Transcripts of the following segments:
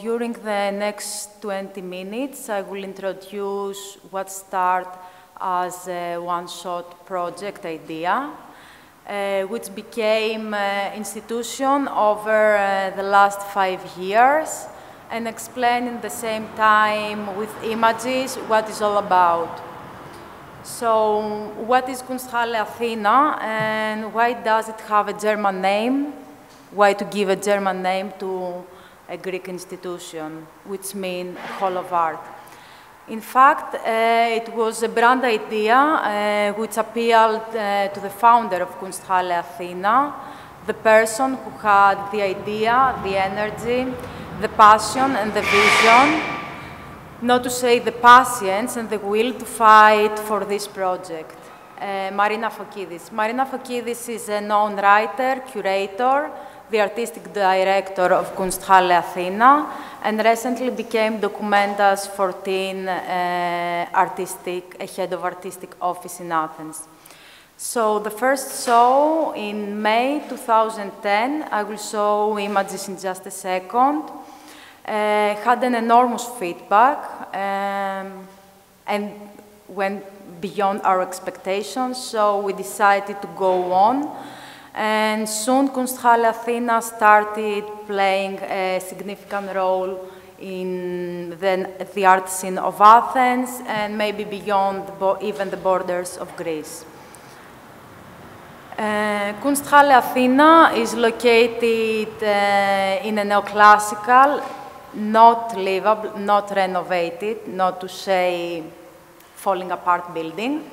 during the next 20 minutes, I will introduce what started as a one-shot project idea, which became an institution over the last 5 years, and explain at the same time with images what it's all about. So, what is Kunsthalle Athena, and why does it have a German name? Why to give a German name to a Greek institution, which means Hall of Art? In fact, it was a brand idea which appealed to the founder of Kunsthalle Athena, the person who had the idea, the energy, the passion and the vision, not to say the patience and the will to fight for this project. Mirene Arsanios. Mirene Arsanios is a known writer, curator, the artistic director of Kunsthalle Athena, and recently became Documentas 14 head of artistic office in Athens. So the first show in May 2010, I will show images in just a second, had an enormous feedback and went beyond our expectations, so we decided to go on. And soon Kunsthalle Athena started playing a significant role in the art scene of Athens and maybe beyond even the borders of Greece. Kunsthalle Athena is located in a neoclassical, not livable, not renovated, not to say falling apart building.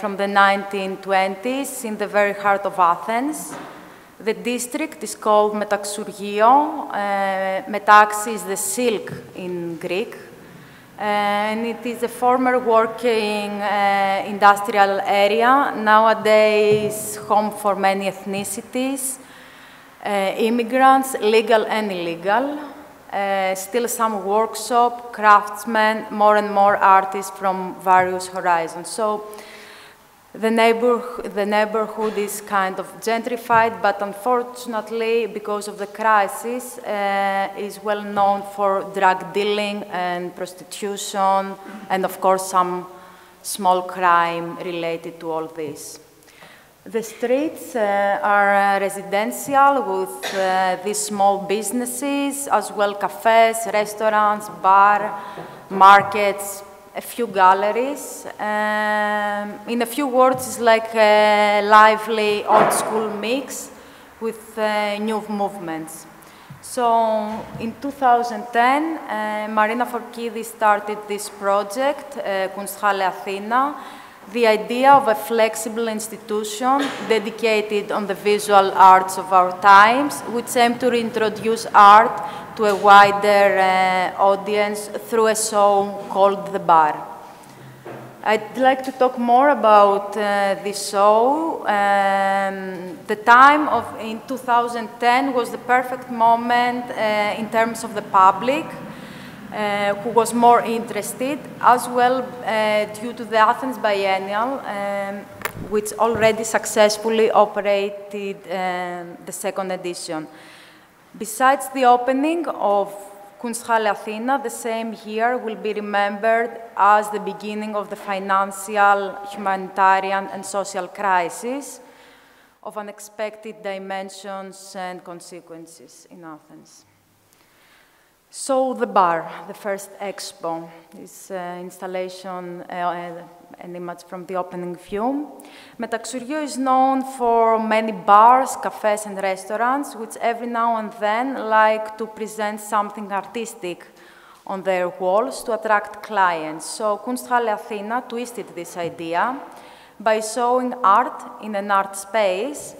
From the 1920s, in the very heart of Athens. The district is called Metaxurgio. Metaxi is the silk in Greek. And it is a former working industrial area, nowadays home for many ethnicities, immigrants, legal and illegal. Still some workshop, craftsmen, more and more artists from various horizons. So, the neighborhood is kind of gentrified, but unfortunately, because of the crisis, is well known for drug dealing and prostitution, and of course some small crime related to all this. The streets are residential with these small businesses, as well cafes, restaurants, bar, markets, a few galleries. In a few words, it's like a lively old school mix with new movements. So in 2010, Mirene Arsanios started this project, Kunsthalle Athena, the idea of a flexible institution dedicated on the visual arts of our times, which aim to reintroduce art to a wider audience through a show called The Bar. I'd like to talk more about this show. The time in 2010 was the perfect moment in terms of the public, who was more interested, as well due to the Athens Biennial, which already successfully operated the second edition. Besides the opening of Kunsthalle Athena, the same year will be remembered as the beginning of the financial, humanitarian, and social crisis of unexpected dimensions and consequences in Athens. So the bar, the first expo, is installation, an image from the opening view. Metaxurgio is known for many bars, cafes, and restaurants, which every now and then like to present something artistic on their walls to attract clients. So Kunsthalle Athena twisted this idea by showing art in an art space,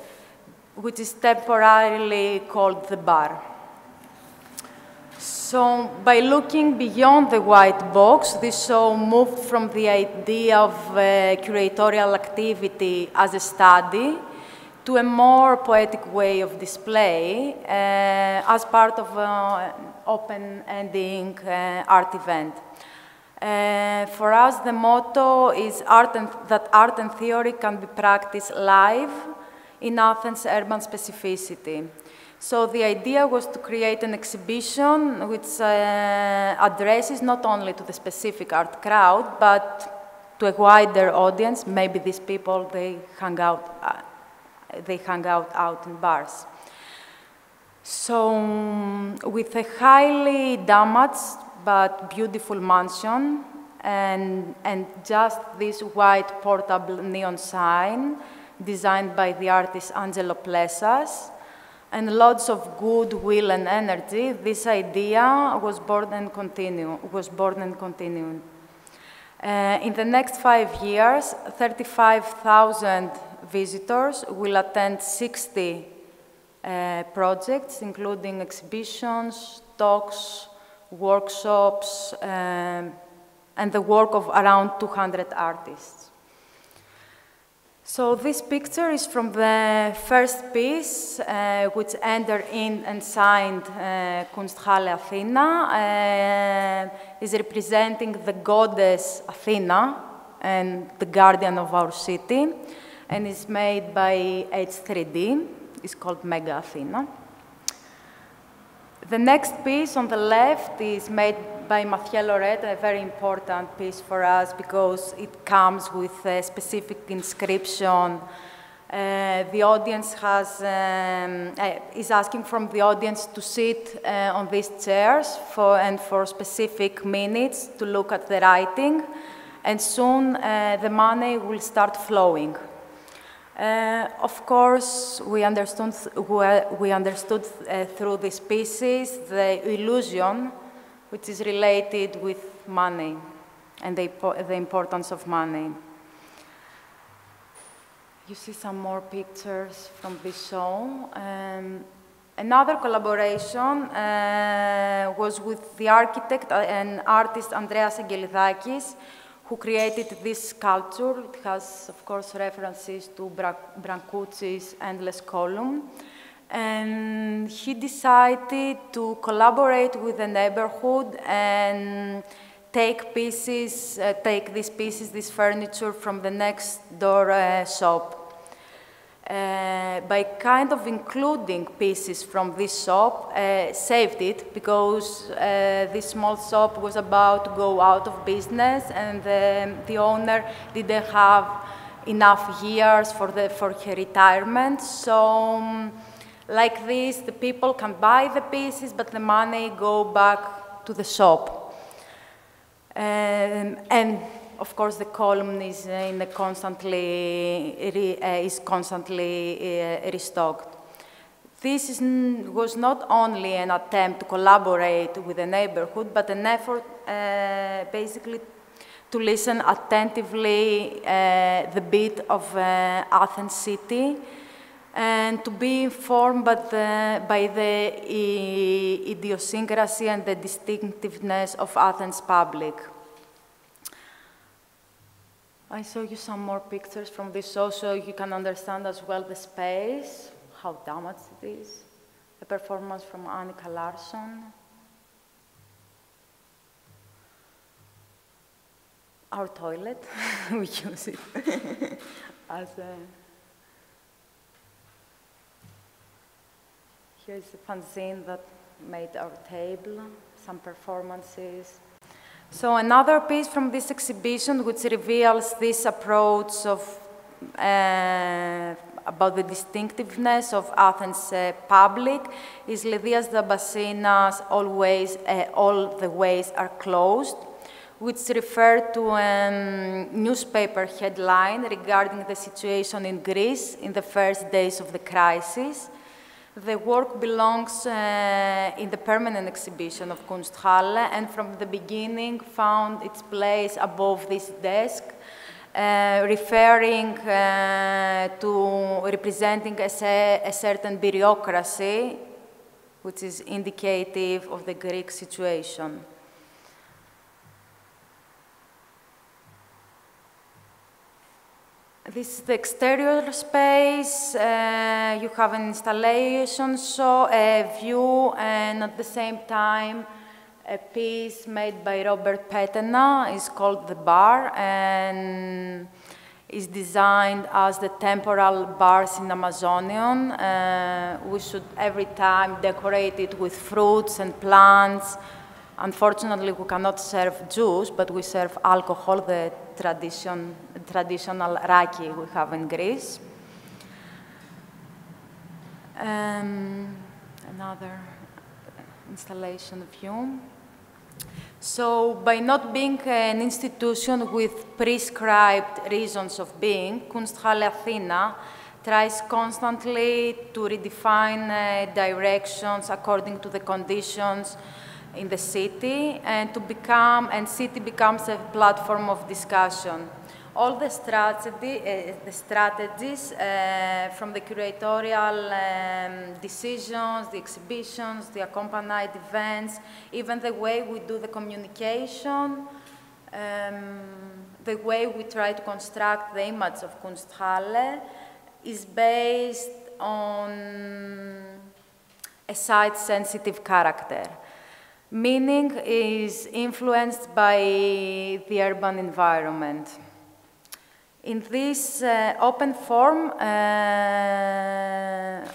which is temporarily called the bar. So, by looking beyond the white box, this show moved from the idea of curatorial activity as a study to a more poetic way of display as part of an open-ending art event. For us, the motto is that art and theory can be practiced live in Athens' urban specificity. So the idea was to create an exhibition which addresses not only to the specific art crowd, but to a wider audience. Maybe these people, they hang out in bars. So with a highly damaged but beautiful mansion and just this white portable neon sign designed by the artist Angelo Plessas, and lots of goodwill and energy, this idea was born and continued. In the next 5 years, 35,000 visitors will attend 60 projects, including exhibitions, talks, workshops, and the work of around 200 artists. So this picture is from the first piece, which entered in and signed Kunsthalle Athena, is representing the goddess Athena and the guardian of our city, and is made by H3D. It's called Mega Athena. The next piece on the left is made by Mathieu Loret, a very important piece for us because it comes with a specific inscription. The audience is asking from the audience to sit on these chairs for specific minutes to look at the writing, and soon the money will start flowing. Of course, we understood through these pieces the illusion which is related with money and the importance of money. You see some more pictures from this show. Another collaboration was with the architect and artist Andreas Angelidakis, who created this sculpture. It has, of course, references to Brancusi's Endless Column. And he decided to collaborate with the neighborhood and take these pieces, this furniture from the next door shop. By kind of including pieces from this shop, saved it because this small shop was about to go out of business and the owner didn't have enough years for her retirement. So like this, the people can buy the pieces, but the money go back to the shop. And of course, the column is constantly restocked. This was not only an attempt to collaborate with the neighborhood, but an effort basically to listen attentively the beat of Athens city, and to be informed by the idiosyncrasy and the distinctiveness of Athens public. I show you some more pictures from this show so you can understand as well the space, how damaged it is. A performance from Annika Larsson. Our toilet, we use it as a... Here's a fanzine that made our table, some performances. So another piece from this exhibition which reveals this approach of about the distinctiveness of Athens public is Lidias Dabasina's All the Ways Are Closed, which referred to a newspaper headline regarding the situation in Greece in the first days of the crisis. The work belongs in the permanent exhibition of Kunsthalle, and from the beginning found its place above this desk, referring to representing a certain bureaucracy, which is indicative of the Greek situation. This is the exterior space. You have an installation show, a view, and at the same time, a piece made by Robert Petena is called The Bar, and is designed as the temporal bars in Amazonian. We should every time decorate it with fruits and plants. Unfortunately, we cannot serve juice, but we serve alcohol, the traditional raki we have in Greece. Another installation view. So, by not being an institution with prescribed reasons of being, Kunsthalle Athena tries constantly to redefine directions according to the conditions in the city, and city becomes a platform of discussion. All the strategies from the curatorial decisions, the exhibitions, the accompanied events, even the way we do the communication, the way we try to construct the image of Kunsthalle is based on a site-sensitive character. Meaning is influenced by the urban environment. In this open form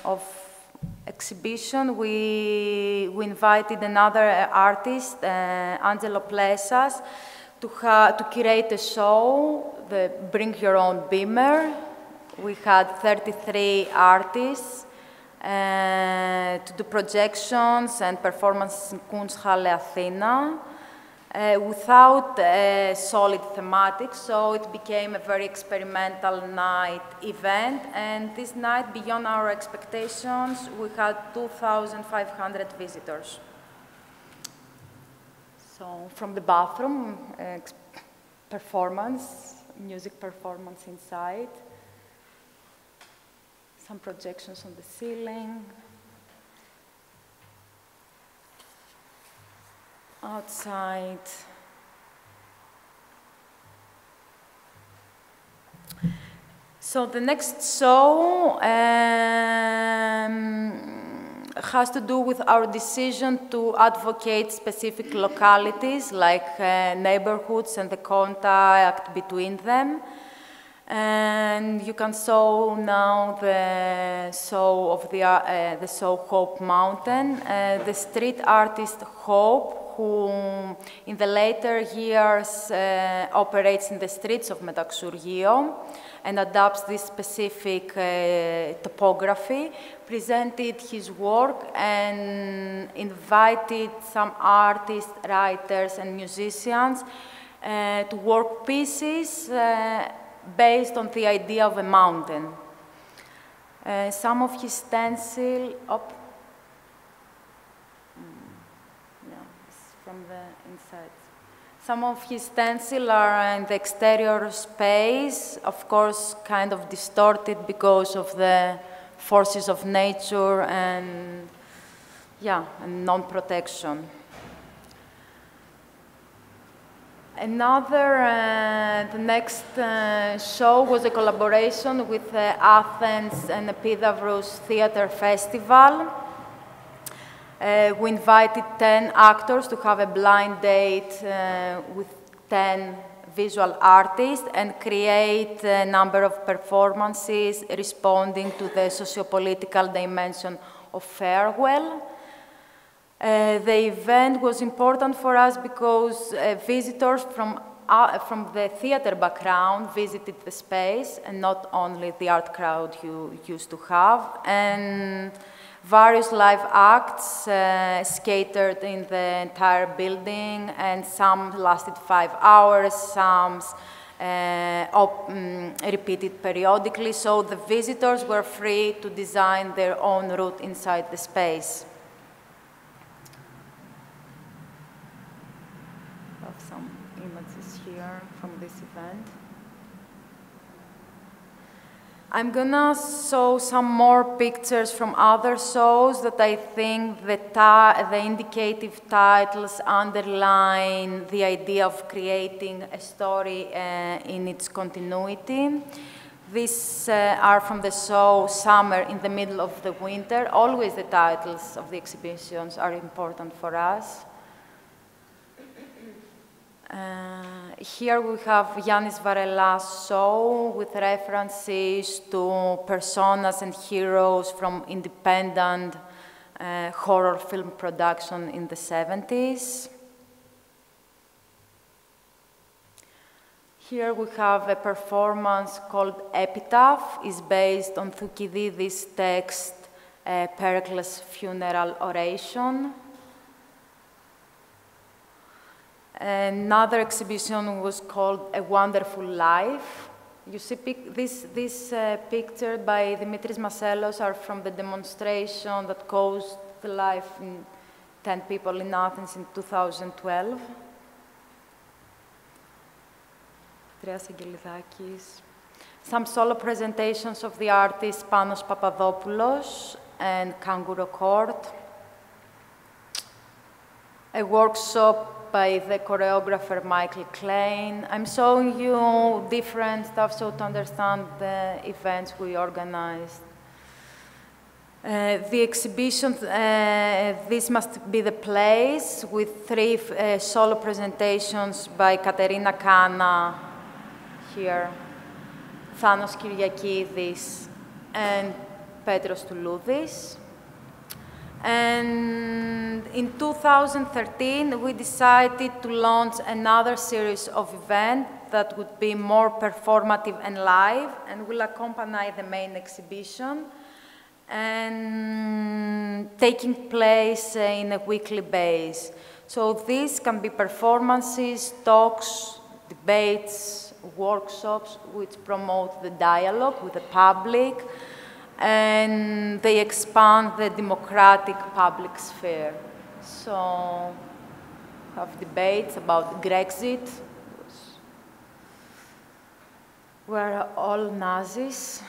of exhibition, we invited another artist, Angelo Plesas, to curate a show, the Bring Your Own Beamer. We had 33 artists to do projections and performances in Kunsthalle Athena. Without a solid thematic, so it became a very experimental night event, and this night, beyond our expectations, we had 2,500 visitors. So, from the bathroom, music performance inside, some projections on the ceiling. Outside. So the next show has to do with our decision to advocate specific localities like neighborhoods and the contact between them. And you can show now the show of the show Hope Mountain. The street artist Hope, who in the later years operates in the streets of Metaxourgio and adapts this specific topography, presented his work and invited some artists, writers, and musicians to work pieces based on the idea of a mountain. Some of his stencil, from the inside. Some of his stencil are in the exterior space, of course, kind of distorted because of the forces of nature and non-protection. The next show was a collaboration with Athens and Epidavros Theatre Festival. We invited 10 actors to have a blind date with 10 visual artists and create a number of performances responding to the sociopolitical dimension of farewell. The event was important for us because visitors from the theater background visited the space, and not only the art crowd you used to have. And various live acts scattered in the entire building, and some lasted 5 hours, some repeated periodically, so the visitors were free to design their own route inside the space. I have some images here from this event. I'm gonna show some more pictures from other shows that I think the indicative titles underline the idea of creating a story in its continuity. These are from the show Summer in the Middle of the Winter. Always the titles of the exhibitions are important for us. Here we have Yannis Varela's show with references to personas and heroes from independent horror film production in the 70s. Here we have a performance called Epitaph. It's based on Thukydides' text, Pericles' Funeral Oration. Another exhibition was called A Wonderful Life. You see this picture by Dimitris Maselos are from the demonstration that caused the life in 10 people in Athens in 2012. Some solo presentations of the artists Panos Papadopoulos and Kanguro Court. A workshop by the choreographer Michael Klein. I'm showing you different stuff so to understand the events we organized. The exhibition, this must be the place with 3 solo presentations by Katerina Kana here, Thanos Kyriakidis and Petros Touloudis. And in 2013, we decided to launch another series of events that would be more performative and live and will accompany the main exhibition and taking place in a weekly base. So these can be performances, talks, debates, workshops which promote the dialogue with the public, and they expand the democratic public sphere. So, have debates about Grexit. We're all Nazis.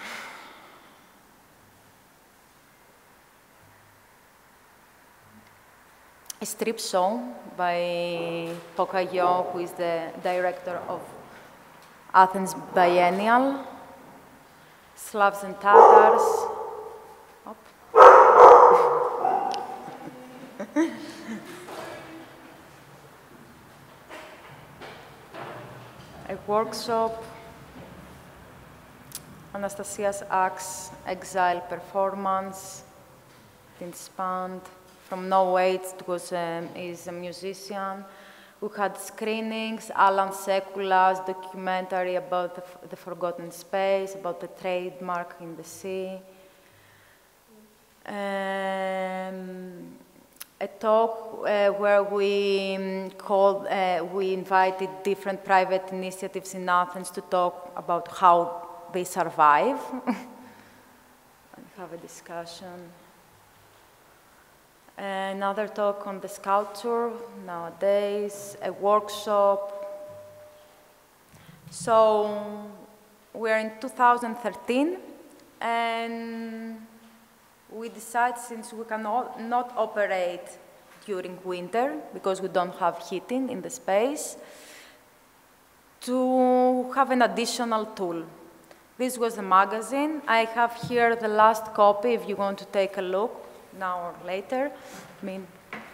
A strip show by Pokayo, who is the director of Athens Biennial. Slavs and Tatars. A workshop. Anastasia's Axe Exile performance. Vince Band from Norway. It was is a musician who had screenings. Alan Sekula's documentary about the forgotten space, about the trademark in the sea. A talk where we we invited different private initiatives in Athens to talk about how they survive and have a discussion. Another talk on the sculpture nowadays, a workshop. So we're in 2013 and we decided, since we cannot not operate during winter because we don't have heating in the space, to have an additional tool. This was a magazine. I have here the last copy if you want to take a look now or later. I mean,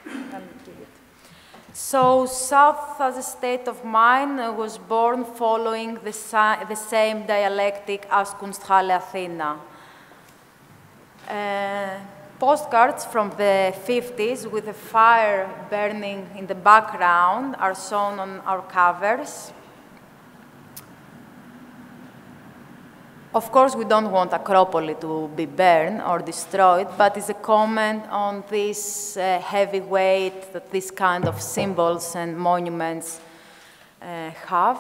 I'll give it. So South as a state of mind was born following the same dialectic as Kunsthalle Athena. Postcards from the 50s with a fire burning in the background are shown on our covers. Of course, we don't want Acropolis to be burned or destroyed, but it's a comment on this heavy weight that this kind of symbols and monuments have.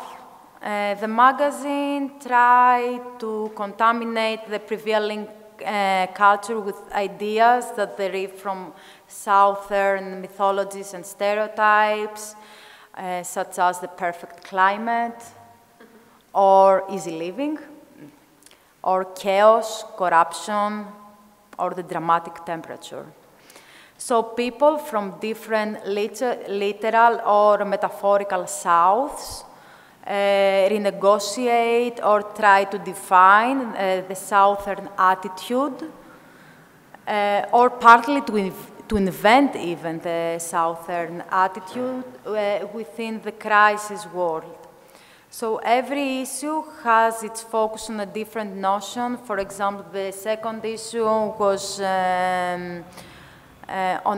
The magazine tried to contaminate the prevailing culture with ideas that derive from Southern mythologies and stereotypes, such as the perfect climate, or easy living, or chaos, corruption, or the dramatic temperature. So people from different literal or metaphorical Souths renegotiate or try to define the Southern attitude, or partly to to invent even the Southern attitude within the crisis world. So every issue has its focus on a different notion. For example, the second issue was on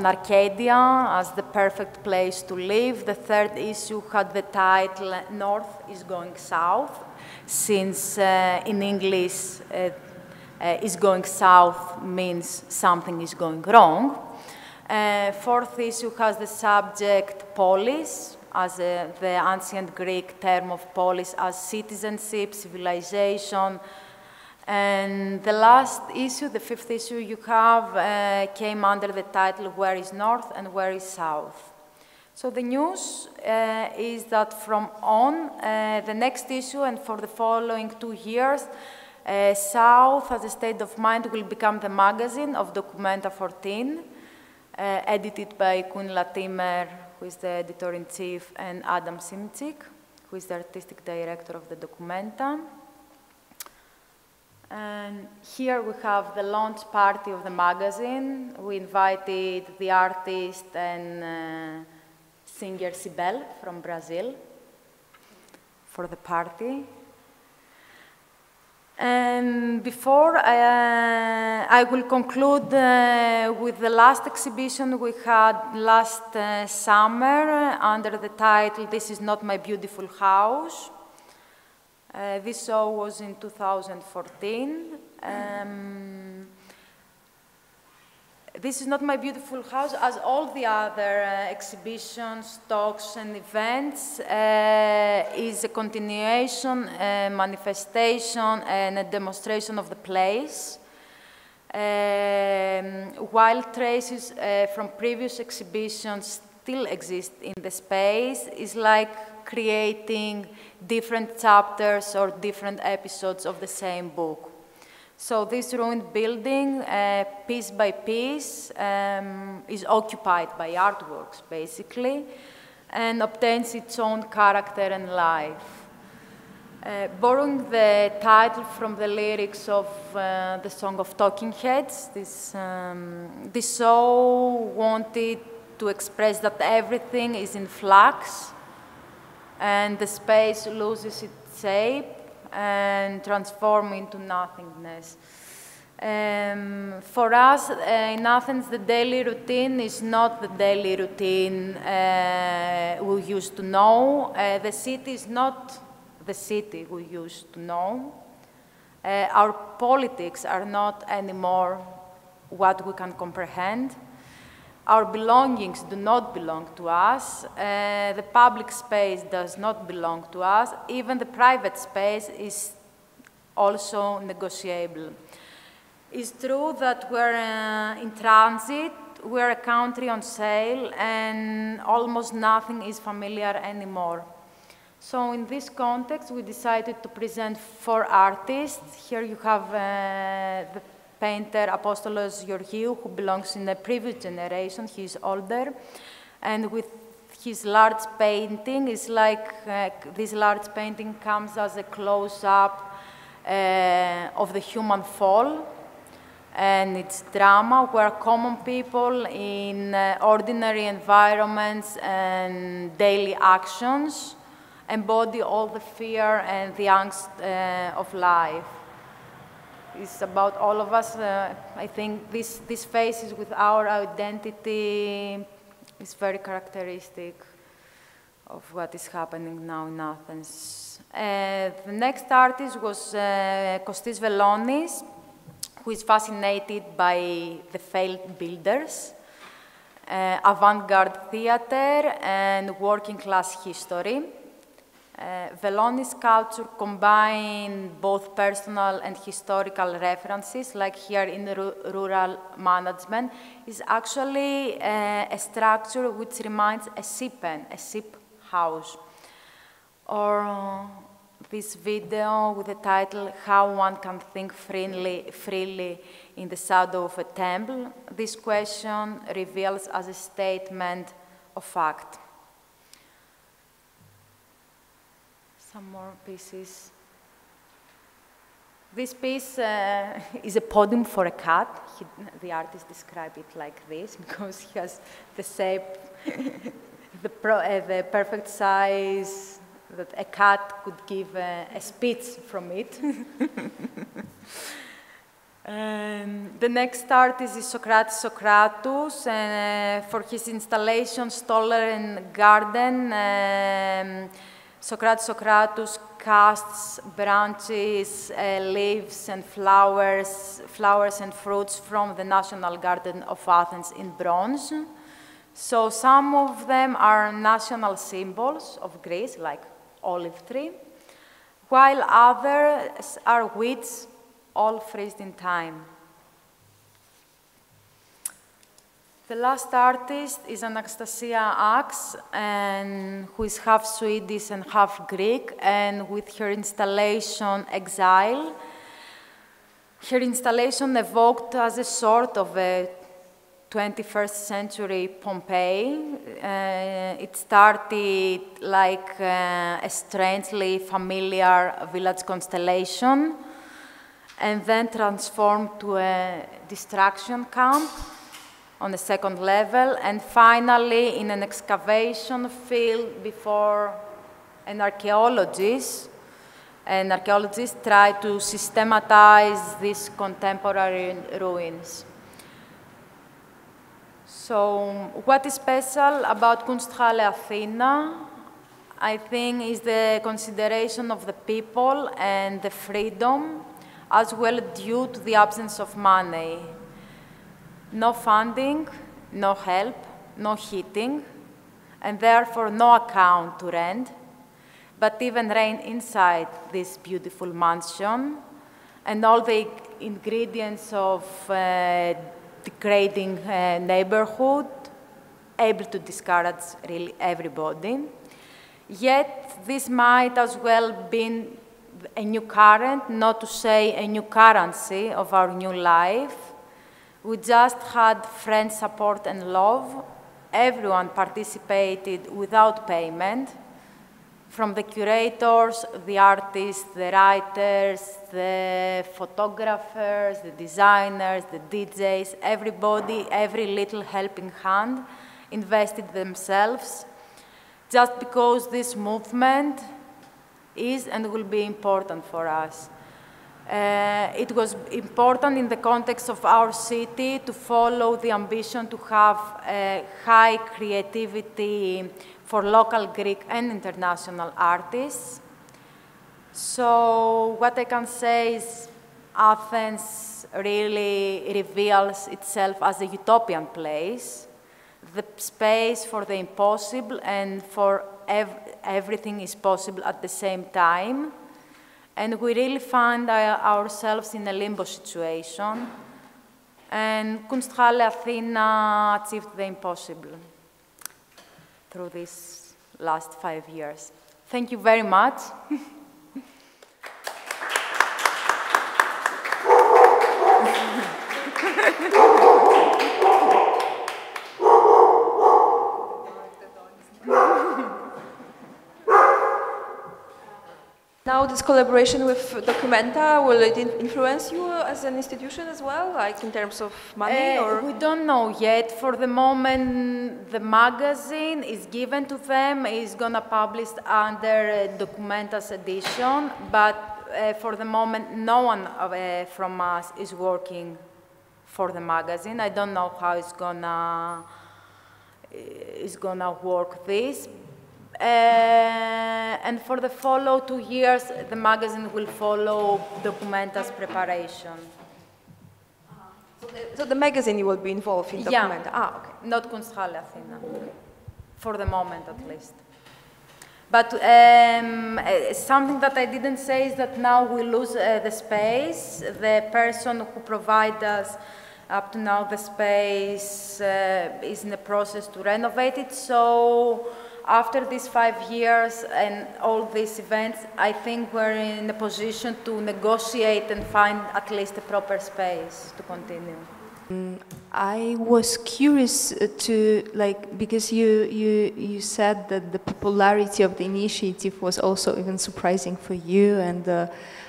Arcadia as the perfect place to live. The third issue had the title North is Going South, since in English is going south means something is going wrong. Fourth issue has the subject polis, as the ancient Greek term of polis as citizenship, civilization. And the last issue, the fifth issue you have, came under the title Where is North and Where is South? So the news is that from on the next issue and for the following 2 years, South as a state of mind will become the magazine of Documenta 14, edited by Queen Latimer, who is the editor-in-chief, and Adam Simcik, who is the artistic director of the Documenta. And here we have the launch party of the magazine. We invited the artist and singer Sibel from Brazil for the party. And before I will conclude with the last exhibition we had last summer under the title This is Not My Beautiful House. This show was in 2014. This is Not My Beautiful House, as all the other exhibitions, talks, and events, is a continuation, a manifestation, and a demonstration of the place. While traces from previous exhibitions still exist in the space, it's like creating different chapters or different episodes of the same book. So this ruined building, piece by piece, is occupied by artworks, basically, and obtains its own character and life. Borrowing the title from the lyrics of the song of Talking Heads, this show wanted to express that everything is in flux, and the space loses its shape and transform into nothingness. For us in Athens, the daily routine is not the daily routine we used to know. The city is not the city we used to know. Our politics are not anymore what we can comprehend. Our belongings do not belong to us. The public space does not belong to us. Even the private space is also negotiable. It's true that we're in transit, we're a country on sale, and almost nothing is familiar anymore. So in this context, we decided to present 4 artists. Here you have the painter Apostolos Georgiou, who belongs in the previous generation. He's older, and with his large painting, it's like this large painting comes as a close-up of the human fall and its drama, where common people in ordinary environments and daily actions embody all the fear and the angst of life. It's about all of us. I think these faces with our identity is very characteristic of what is happening now in Athens. The next artist was Kostis Velonis, who is fascinated by the failed builders, avant-garde theater, and working-class history. Velonis' sculpture combines both personal and historical references, like here in rural management, is actually a structure which reminds a ship pen, a ship house. Or this video with the title, How One Can Think Freely in the Shadow of a Temple. This question reveals as a statement of fact. Some more pieces. This piece is a podium for a cat. The artist described it like this because he has the shape, the perfect size that a cat could give a speech from it. The next artist is Socrates Socratus, and for his installation Stoller and Garden, Socrates Socratus casts branches, leaves, and flowers and fruits from the National Garden of Athens in bronze. So some of them are national symbols of Greece, like olive tree, while others are weeds, all freezed in time. The last artist is Anastasia Ax, who is half Swedish and half Greek, and with her installation Exile. Her installation evoked as a sort of a 21st century Pompeii. It started like a strangely familiar village constellation, and then transformed to a destruction camp on the second level, and finally in an excavation field before an archaeologist. And archaeologists tried to systematize these contemporary ruins. So what is special about Kunsthalle Athena, I think, is the consideration of the people and the freedom, as well due to the absence of money. No funding, no help, no heating, and therefore no account to rent, but even rain inside this beautiful mansion, and all the ingredients of degrading neighborhood, able to discourage really everybody. Yet this might as well be a new current, not to say a new currency of our new life. We just had friend support and love. Everyone participated without payment, from the curators, the artists, the writers, the photographers, the designers, the DJs, everybody, every little helping hand invested themselves, just because this movement is and will be important for us. It was important in the context of our city to follow the ambition to have high creativity for local Greek and international artists. So what I can say is Athens really reveals itself as a utopian place, the space for the impossible and for everything is possible at the same time. And we really find ourselves in a limbo situation. And Kunsthalle Athena achieved the impossible through these last 5 years. Thank you very much. Now this collaboration with Documenta, will it influence you as an institution as well, like in terms of money? Or? We don't know yet. For the moment, the magazine is given to them, is gonna publish under Documenta's edition, but for the moment, no one from us is working for the magazine. I don't know how it's gonna work this. And for the follow 2 years, the magazine will follow Documenta's preparation. So the magazine will be involved in Documenta? Yeah. Okay. Not Kunsthalle Athena, for the moment at least. But something that I didn't say is that now we lose the space. The person who provided us up to now the space is in the process to renovate it. So after these 5 years and all these events, I think we're in a position to negotiate and find at least a proper space to continue. I was curious to, like, because you said that the popularity of the initiative was also even surprising for you, and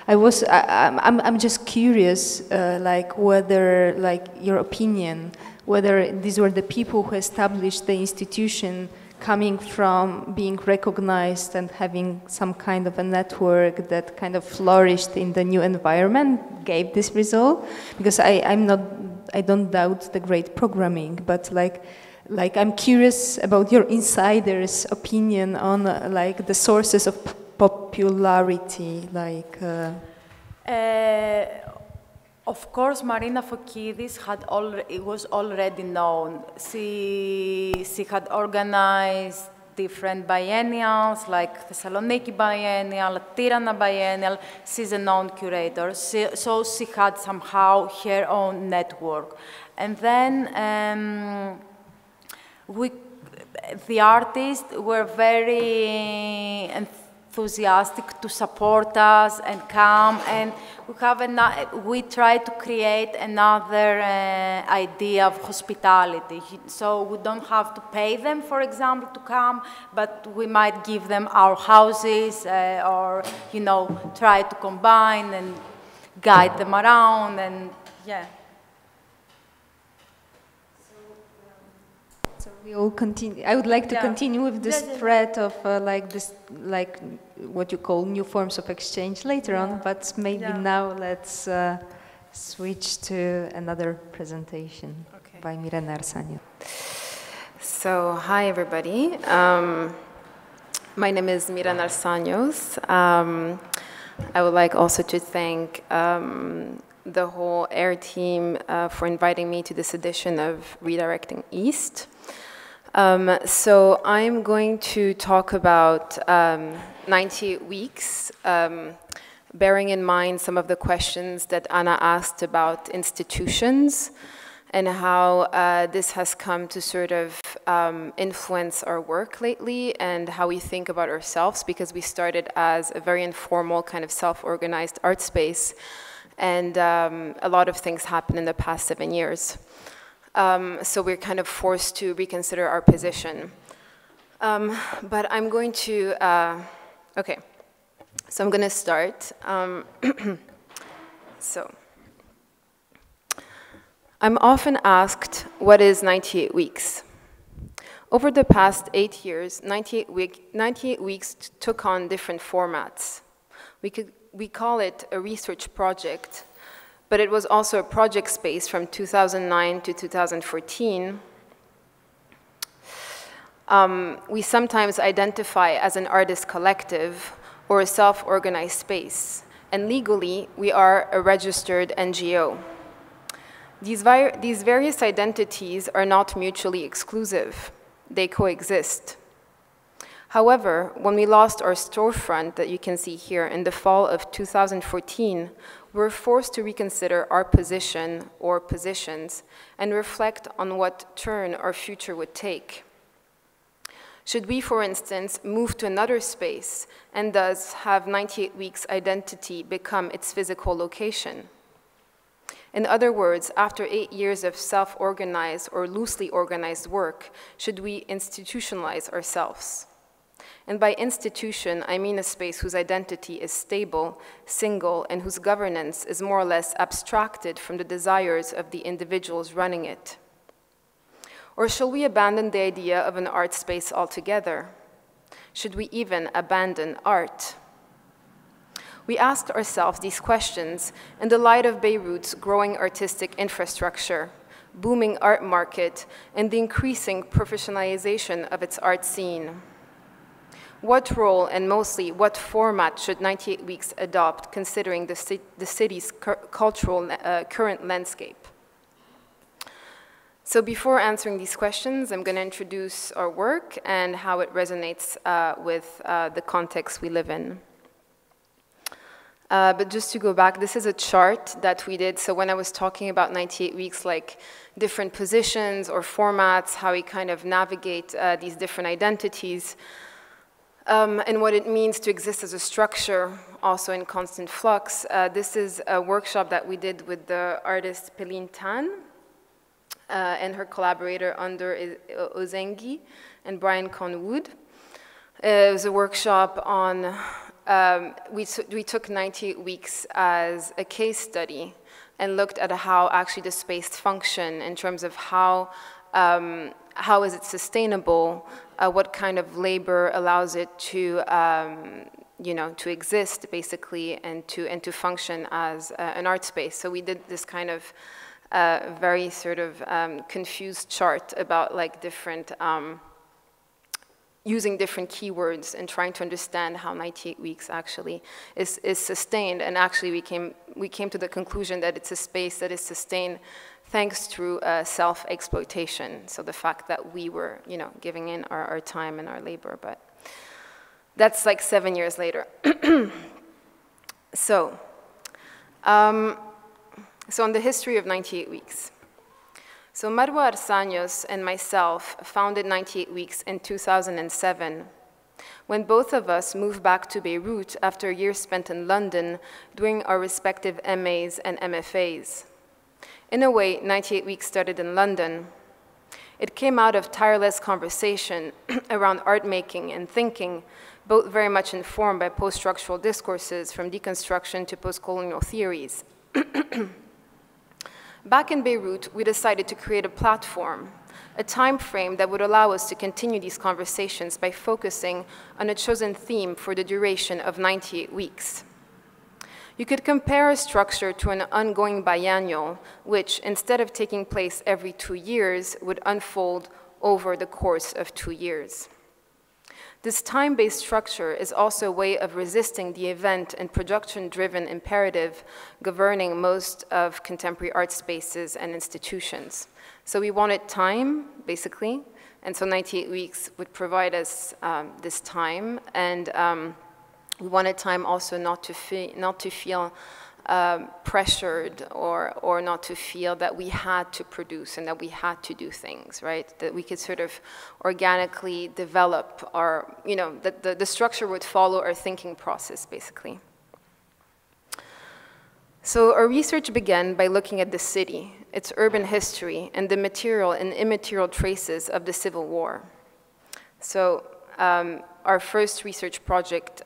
I'm just curious, like, whether, like, your opinion, whether these were the people who established the institution coming from being recognized and having some kind of a network that kind of flourished in the new environment gave this result. Because I don't doubt the great programming, but like I'm curious about your insider's opinion on like the sources of popularity, like. Of course, Marina Fokidis was already known. She had organized different biennials, like Thessaloniki Biennial, Tirana Biennial. She's a known curator, so she had somehow her own network. And then the artists were very enthusiastic to support us and come, and we try to create another idea of hospitality. So we don't have to pay them, for example, to come, but we might give them our houses or, you know, try to combine and guide them around, and yeah. So we will continue. I would like to continue with this thread of like what you call new forms of exchange later on, but maybe now let's switch to another presentation by Mirene Arsanios. So, hi everybody. My name is Mirene Arsanios. I would like also to thank the whole AIR team for inviting me to this edition of Redirecting East. So I'm going to talk about 98 weeks, bearing in mind some of the questions that Anna asked about institutions and how this has come to sort of influence our work lately and how we think about ourselves, because we started as a very informal kind of self-organized art space, and a lot of things happened in the past 7 years. So we're kind of forced to reconsider our position. But I'm going to, okay, so I'm going to start. So, I'm often asked, what is 98 weeks? Over the past 8 years, 98 weeks took on different formats. We call it a research project, but it was also a project space from 2009 to 2014. We sometimes identify as an artist collective or a self-organized space, and legally, we are a registered NGO. These various identities are not mutually exclusive. They coexist. However, when we lost our storefront that you can see here in the fall of 2014, we were forced to reconsider our position or positions and reflect on what turn our future would take. Should we, for instance, move to another space and thus have 98 Weeks' identity become its physical location? In other words, after 8 years of self-organized or loosely organized work, should we institutionalize ourselves? And by institution, I mean a space whose identity is stable, single, and whose governance is more or less abstracted from the desires of the individuals running it. Or shall we abandon the idea of an art space altogether? Should we even abandon art? We asked ourselves these questions in the light of Beirut's growing artistic infrastructure, booming art market, and the increasing professionalization of its art scene. What role and mostly what format should 98 Weeks adopt, considering the city's cultural current landscape? So before answering these questions, I'm going to introduce our work and how it resonates with the context we live in. But just to go back, this is a chart that we did. So when I was talking about 98 Weeks, like different positions or formats, how we kind of navigate these different identities, and what it means to exist as a structure, also in constant flux. This is a workshop that we did with the artist Pelin Tan. and her collaborator Under Ozengi and Brian Conwood. It was a workshop on, we took 98 weeks as a case study and looked at how actually the space function in terms of how is it sustainable, what kind of labor allows it to, to exist basically and to function as an art space. So we did this kind of very sort of confused chart about like different, using different keywords and trying to understand how 98 weeks actually is sustained. And actually we came to the conclusion that it's a space that is sustained thanks to self-exploitation. So the fact that we were, giving in our time and our labor, but that's like 7 years later. So on the history of 98 weeks. So Mirene Arsanios and myself founded 98 Weeks in 2007, when both of us moved back to Bejrut after a year spent in London doing our respective MAs and MFAs. In a way, 98 Weeks started in London. It came out of tireless conversation around art making and thinking, both very much informed by post-structural discourses from deconstruction to post-colonial theories. Back in Bejrut, we decided to create a platform, a time frame that would allow us to continue these conversations by focusing on a chosen theme for the duration of 98 weeks. You could compare a structure to an ongoing biennial, which, instead of taking place every 2 years, would unfold over the course of 2 years. This time-based structure is also a way of resisting the event and production-driven imperative governing most of contemporary art spaces and institutions. So we wanted time, basically, and so 98 Weeks would provide us this time, and we wanted time also not to feel pressured or not to feel that we had to produce and that we had to do things, right? That we could sort of organically develop our, that the structure would follow our thinking process, basically. So our research began by looking at the city, its urban history, and the material and immaterial traces of the Civil War. So our first research project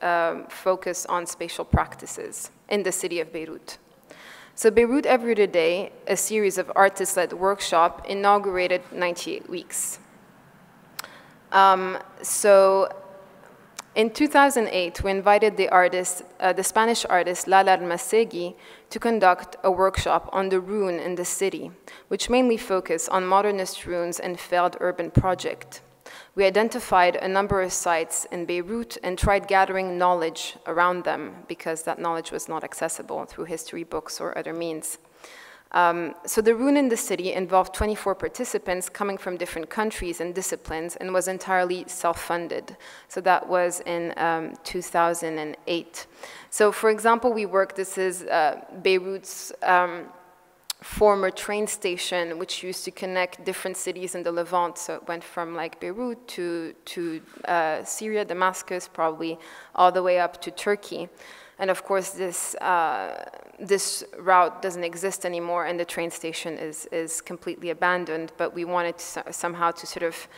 focused on spatial practices in the city of Bejrut. So Bejrut Every Other Day, a series of artist-led workshops, inaugurated 98 Weeks. So in 2008, we invited the Spanish artist Lala Masegui to conduct a workshop on the ruin in the city, which mainly focused on modernist ruins and failed urban projects. We identified a number of sites in Bejrut and tried gathering knowledge around them because that knowledge was not accessible through history books or other means. So the ruin in the city involved 24 participants coming from different countries and disciplines and was entirely self-funded. So that was in 2008. So for example, this is Beirut's former train station, which used to connect different cities in the Levant. So it went from like Bejrut to Syria, Damascus, probably all the way up to Turkey. And of course, this route doesn't exist anymore, and the train station is completely abandoned. But we wanted somehow to sort of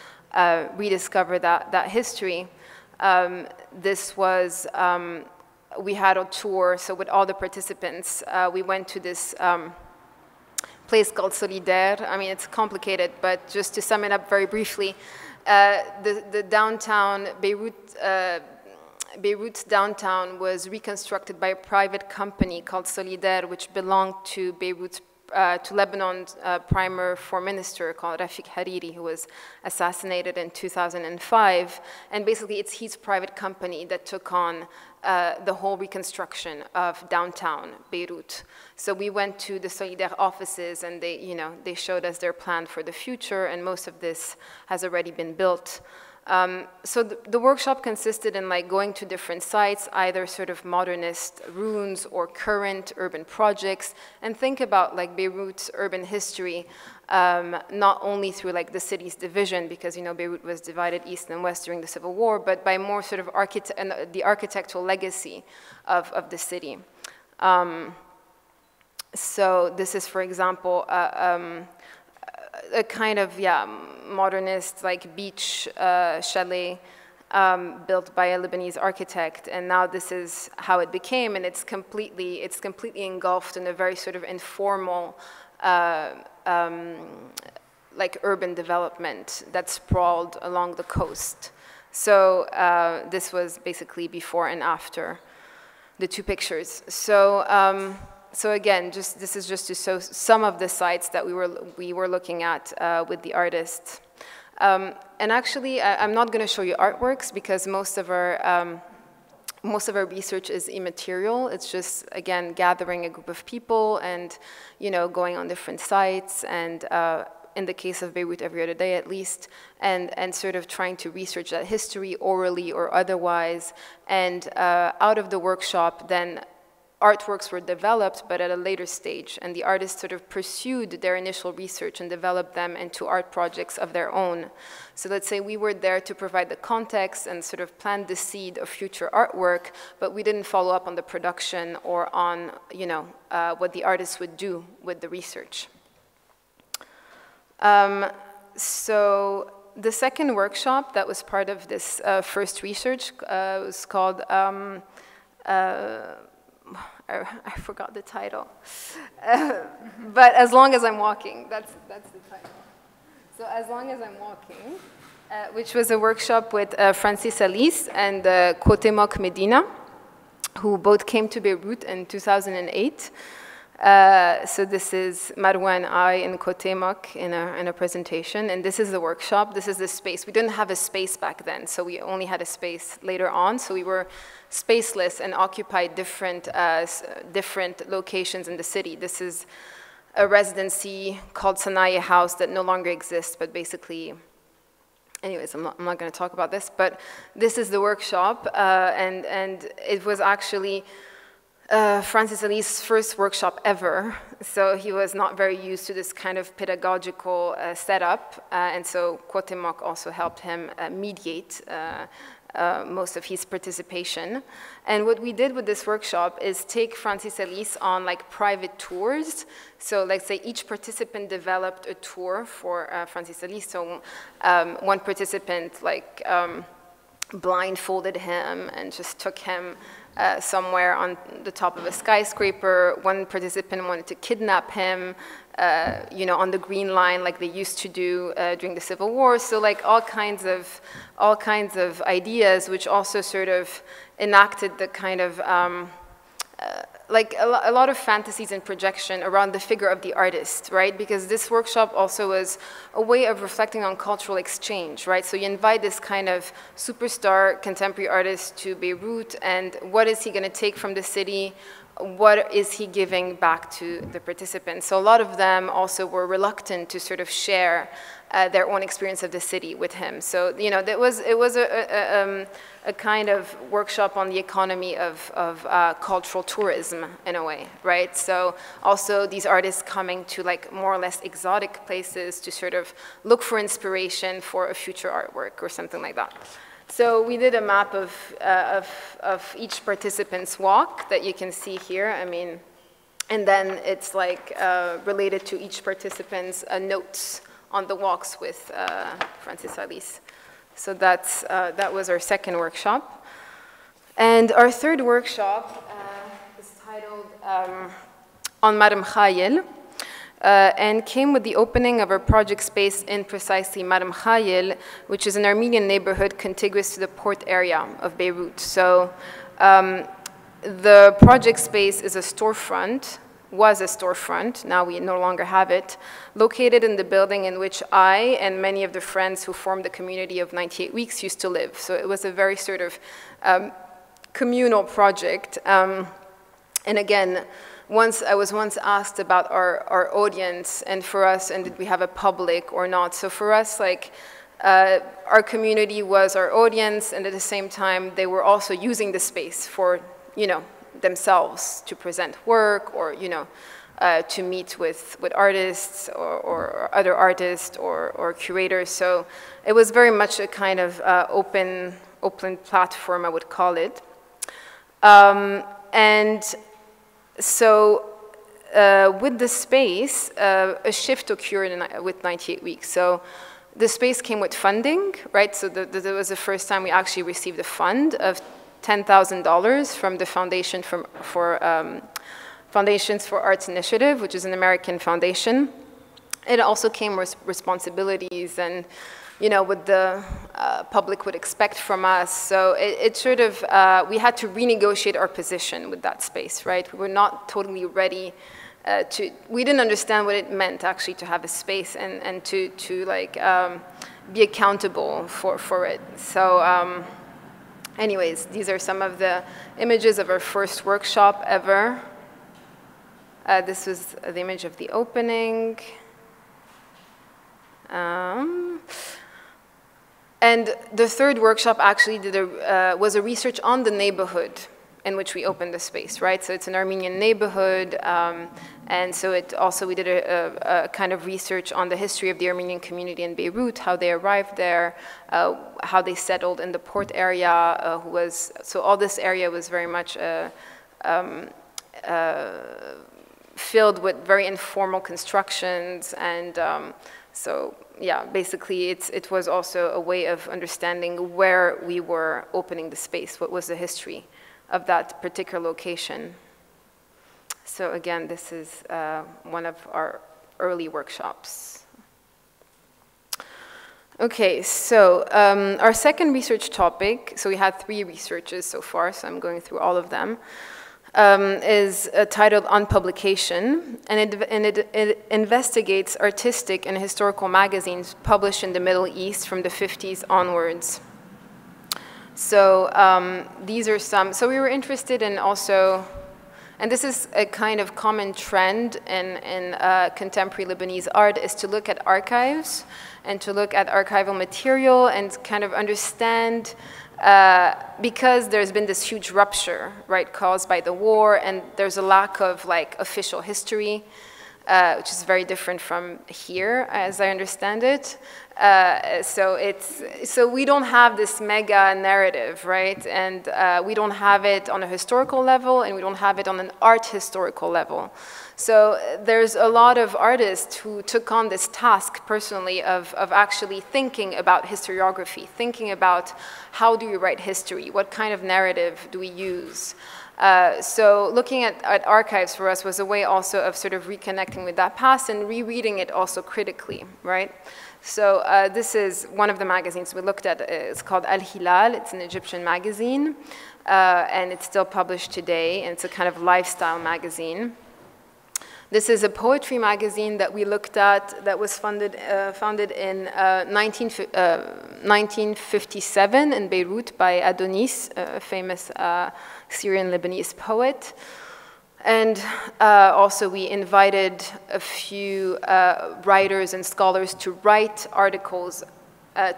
rediscover that history. This was, we had a tour, so with all the participants, we went to this place called Solidaire. I mean, it's complicated, but just to sum it up very briefly, the downtown Beirut's downtown was reconstructed by a private company called Solidaire, which belonged to to Lebanon's primer foreign minister called Rafik Hariri, who was assassinated in 2005. And basically, it's his private company that took on the whole reconstruction of downtown Beirut. So we went to the Solidaire offices, and they showed us their plan for the future, and most of this has already been built. So the workshop consisted in like going to different sites, either sort of modernist ruins or current urban projects, and think about like Beirut's urban history, not only through like the city's division, because Beirut was divided east and west during the Civil War, but by more sort of the architectural legacy of the city. So this is, for example, a kind of, yeah, modernist, like beach chalet built by a Lebanese architect, and now this is how it became, and it's completely engulfed in a very sort of informal, like urban development that sprawled along the coast. So this was basically before and after the two pictures. So so again, this is just to show some of the sites that we were looking at with the artist. And actually, I'm not going to show you artworks because most of our research is immaterial. It's just, again, gathering a group of people and, you know, going on different sites and, in the case of Bejrut, every other day at least, and sort of trying to research that history orally or otherwise. And out of the workshop, then artworks were developed, but at a later stage, and the artists sort of pursued their initial research and developed them into art projects of their own. So let's say we were there to provide the context and sort of plant the seed of future artwork, but we didn't follow up on the production or on, you know, what the artists would do with the research. So the second workshop that was part of this first research was called, I forgot the title, but As Long As I'm Walking, that's the title. So As Long As I'm Walking, which was a workshop with Francis Alice and Kotemok Medina, who both came to Bejrut in 2008. So this is Marwa and I and Kotemok in a presentation, and this is the workshop. This is the space. We didn't have a space back then, so we only had a space later on. So we were spaceless and occupied different locations in the city. This is a residency called Sanaye House that no longer exists, but basically, anyways, I'm not going to talk about this, but this is the workshop, and it was actually Francis Alice's first workshop ever, so he was not very used to this kind of pedagogical setup, and so Kotemok also helped him mediate most of his participation. And what we did with this workshop is take Francis Alice on like private tours. So let's say each participant developed a tour for Francis Alice. So one participant like blindfolded him and just took him somewhere on the top of a skyscraper. One participant wanted to kidnap him, you know, on the Green Line, like they used to do during the Civil War. So, like all kinds of ideas, which also sort of enacted the kind of like a lot of fantasies and projection around the figure of the artist, right? Because this workshop also was a way of reflecting on cultural exchange, right? So you invite this kind of superstar contemporary artist to Bejrut, and what is he going to take from the city? What is he giving back to the participants? So a lot of them also were reluctant to sort of share their own experience of the city with him. So, you know, it was a kind of workshop on the economy of cultural tourism in a way, right? So also these artists coming to like more or less exotic places to sort of look for inspiration for a future artwork or something like that. So we did a map of each participant's walk that you can see here. I mean, and then it's like related to each participant's notes on the walks with Francis Alice. So that was our second workshop. And our third workshop is titled On Madam Khayel, and came with the opening of our project space in precisely Madam Khayel, which is an Armenian neighborhood contiguous to the port area of Bejrut. So the project space is a storefront, was a storefront, now we no longer have it, located in the building in which I and many of the friends who formed the community of 98 Weeks used to live. So it was a very sort of communal project. And again, I was once asked about our audience, and for us, and did we have a public or not. So for us, like, our community was our audience, and at the same time, they were also using the space for, you know, themselves to present work, or, you know, to meet with artists or other artists or curators. So it was very much a kind of open platform, I would call it. And so with the space, a shift occurred with 98 Weeks. So the space came with funding, right? So that was the first time we actually received a fund of $10,000 from the Foundation for Foundations for Arts Initiative, which is an American foundation. It also came with responsibilities and, you know, what the public would expect from us. So it sort of, we had to renegotiate our position with that space, right? We were not totally ready we didn't understand what it meant actually to have a space and to like be accountable for it. So anyways, these are some of the images of our first workshop ever. This was the image of the opening. And the third workshop actually was a research on the neighborhood in which we opened the space, right? So it's an Armenian neighborhood, and so we did a kind of research on the history of the Armenian community in Bejrut, how they arrived there, how they settled in the port area, so all this area was very much filled with very informal constructions, and so yeah, basically it was also a way of understanding where we were opening the space, what was the history of that particular location. So again, this is one of our early workshops. Okay, so our second research topic, so we had 3 researches so far, so I'm going through all of them, is titled On Publication, and it investigates artistic and historical magazines published in the Middle East from the 50s onwards. So these are some, so we were interested in also, and this is a kind of common trend in contemporary Lebanese art, is to look at archives and to look at archival material and kind of understand, because there's been this huge rupture, right, caused by the war, and there's a lack of like official history, which is very different from here, as I understand it. So we don't have this mega narrative, right? And we don't have it on a historical level, and we don't have it on an art historical level. So there's a lot of artists who took on this task personally of actually thinking about historiography, thinking about how do we write history, what kind of narrative do we use. So looking at archives for us was a way also of sort of reconnecting with that past and rereading it also critically, right? So this is one of the magazines we looked at. It's called Al Hilal. It's an Egyptian magazine, and it's still published today, and it's a kind of lifestyle magazine. This is a poetry magazine that we looked at that was founded in 1957 in Bejrut by Adonis, a famous Syrian-Lebanese poet. And also we invited a few writers and scholars to write articles,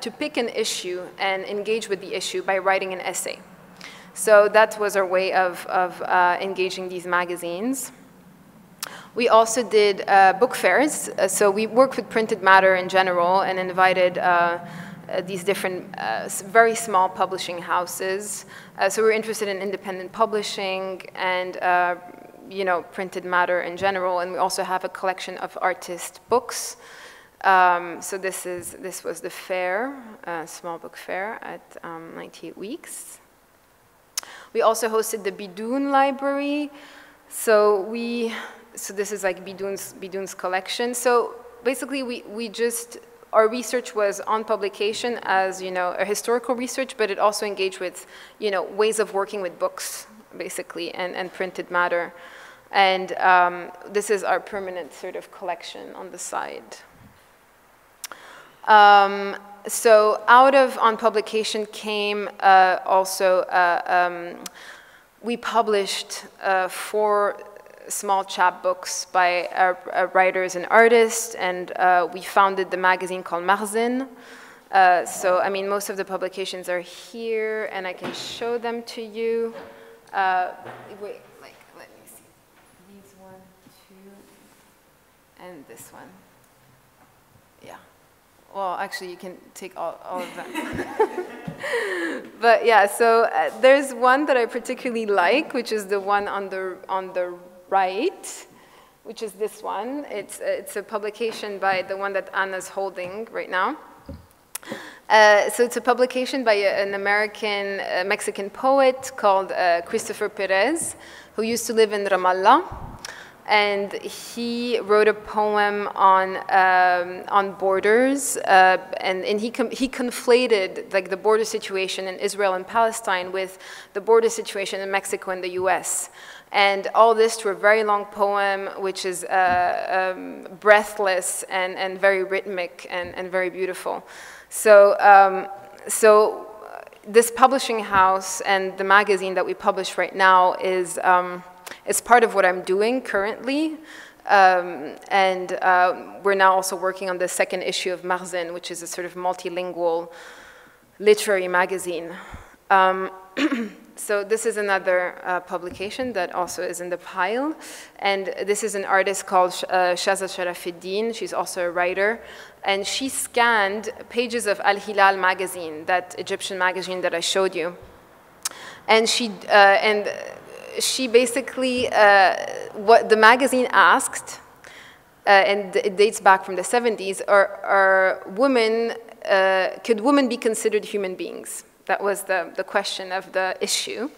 to pick an issue and engage with the issue by writing an essay. So that was our way of engaging these magazines. We also did book fairs. So we worked with printed matter in general and invited these different very small publishing houses. So we were interested in independent publishing and you know, printed matter in general, and we also have a collection of artist books. So this was the fair, small book fair at 98 Weeks. We also hosted the Bidoun library. So this is like Bidoun's collection. So basically our research was on publication as, you know, a historical research, but it also engaged with, you know, ways of working with books, basically, and printed matter. And this is our permanent sort of collection on the side. So out of On Publication came also, we published 4 small chapbooks by writers and artists, and we founded the magazine called Marzin. So, I mean, most of the publications are here, and I can show them to you. Wait, like, let me see. These 1, 2, and this one. Yeah. Well, actually, you can take all of them. But yeah, so there's one that I particularly like, which is the one on the right. which is this one. It's a publication by the one that Anna's holding right now. So it's a publication by an American, Mexican poet called Christopher Perez, who used to live in Ramallah. And he wrote a poem on borders, and he conflated like the border situation in Israel and Palestine with the border situation in Mexico and the US. And all this to a very long poem, which is breathless and very rhythmic and very beautiful. So, so this publishing house and the magazine that we publish right now is part of what I'm doing currently. We're now also working on the second issue of Mirene, which is a sort of multilingual literary magazine. So this is another publication that also is in the pile. And this is an artist called Shaza Sharafuddin. She's also a writer. And she scanned pages of Al Hilal magazine, that Egyptian magazine that I showed you. And she basically, what the magazine asked, and it dates back from the 70s, could women be considered human beings? That was the question of the issue.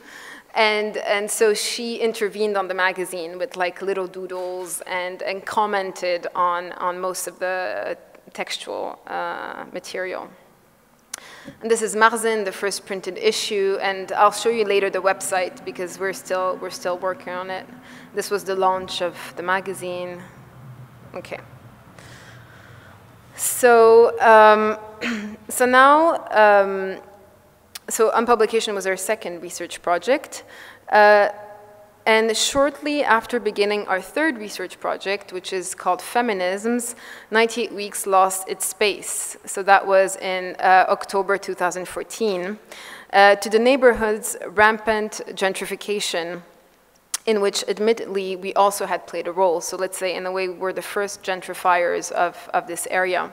And so she intervened on the magazine with like little doodles and commented on most of the textual material. And this is Mirene, the first printed issue, and I'll show you later the website because we're still working on it. This was the launch of the magazine. Okay. So so now, so Unpublication was our second research project. And shortly after beginning our third research project, which is called Feminisms, 98 Weeks lost its space. So that was in October 2014, to the neighborhood's rampant gentrification, in which admittedly we also had played a role. So let's say in a way we're the first gentrifiers of this area.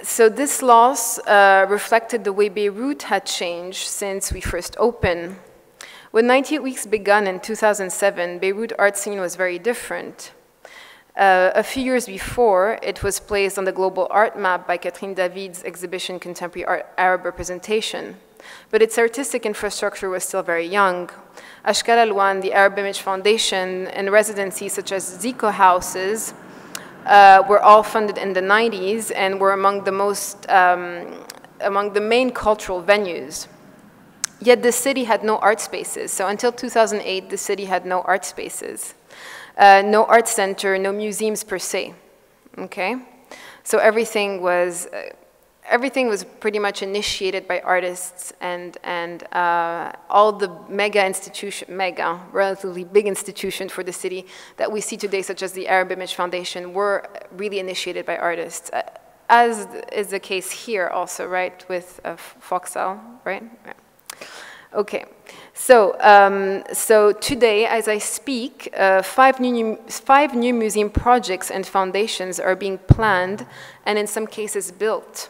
So this loss reflected the way Bejrut had changed since we first opened. When 98 Weeks began in 2007, Bejrut art scene was very different. A few years before, it was placed on the global art map by Catherine David's exhibition Contemporary Arab Representation. But its artistic infrastructure was still very young. Ashkal Alwan, the Arab Image Foundation, and residencies such as Zico houses were all funded in the 90s and were among the main cultural venues. Yet the city had no art spaces. So until 2008, the city had no art spaces. No art center, no museums per se, okay? So everything was pretty much initiated by artists and all the relatively big institutions for the city that we see today, such as the Arab Image Foundation, were really initiated by artists, as is the case here also, right, with Foxal, right? Yeah. Okay, so so today, as I speak, 5 new museum projects and foundations are being planned, and in some cases built.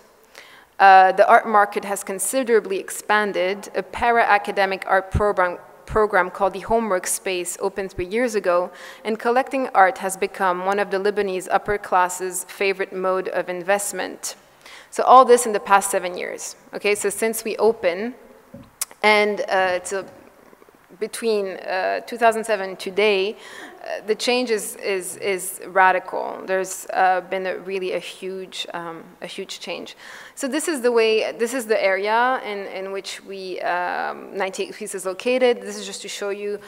The art market has considerably expanded. A para-academic art program called the Homework Space opened 3 years ago, and collecting art has become one of the Lebanese upper class's favorite mode of investment. So all this in the past 7 years. Okay, so since we opened. And between 2007 and today, the change is radical. There's been really a huge change. So this is the area in which 98 Weeks is located. This is just to show you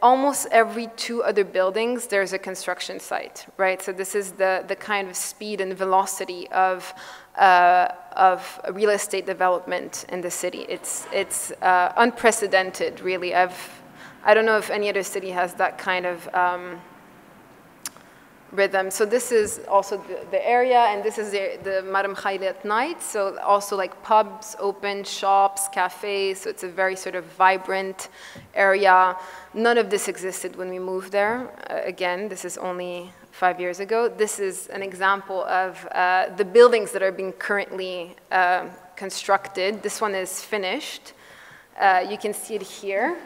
almost every 2 other buildings, there's a construction site, right? So this is the kind of speed and velocity of real estate development in the city. It's unprecedented, really. I don't know if any other city has that kind of rhythm. So this is also the area, and this is the Madam Khaili at night. So also like pubs, open shops, cafes. So it's a very sort of vibrant area. None of this existed when we moved there. Again, this is only 5 years ago. This is an example of the buildings that are being currently constructed. This one is finished. You can see it here.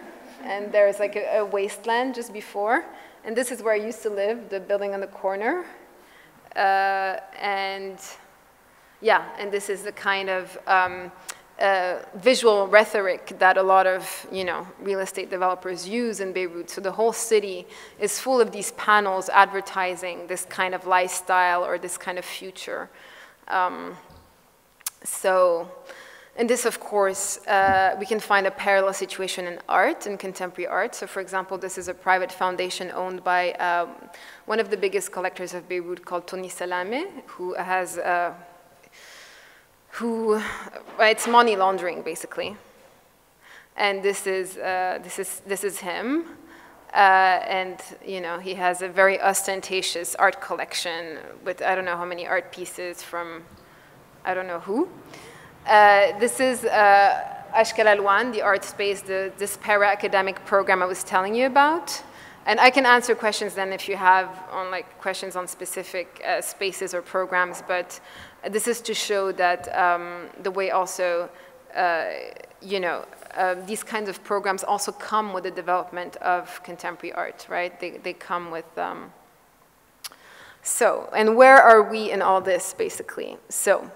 and there's like a wasteland just before. And this is where I used to live, the building on the corner. And yeah, and this is the kind of visual rhetoric that a lot of, real estate developers use in Beirut. So the whole city is full of these panels advertising this kind of lifestyle or this kind of future. And this, of course, we can find a parallel situation in art, in contemporary art. So, for example, this is a private foundation owned by one of the biggest collectors of Beirut called Tony Salame, who has, it's money laundering, basically. And this is him. And, he has a very ostentatious art collection with I don't know how many art pieces from I don't know who. This is Ashkal Alwan, the art space, this para-academic program I was telling you about. And I can answer questions then if you have questions on specific spaces or programs, but this is to show that the way also, these kinds of programs also come with the development of contemporary art, right? They come with, and where are we in all this, basically? So,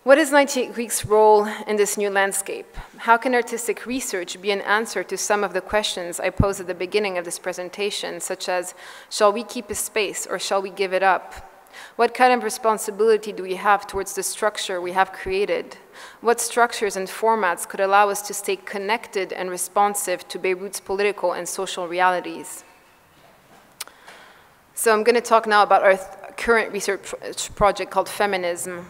what is 98 Greeks' role in this new landscape? How can artistic research be an answer to some of the questions I posed at the beginning of this presentation, such as, shall we keep a space or shall we give it up? What kind of responsibility do we have towards the structure we have created? What structures and formats could allow us to stay connected and responsive to Beirut's political and social realities? So I'm going to talk now about our current research project called Feminism.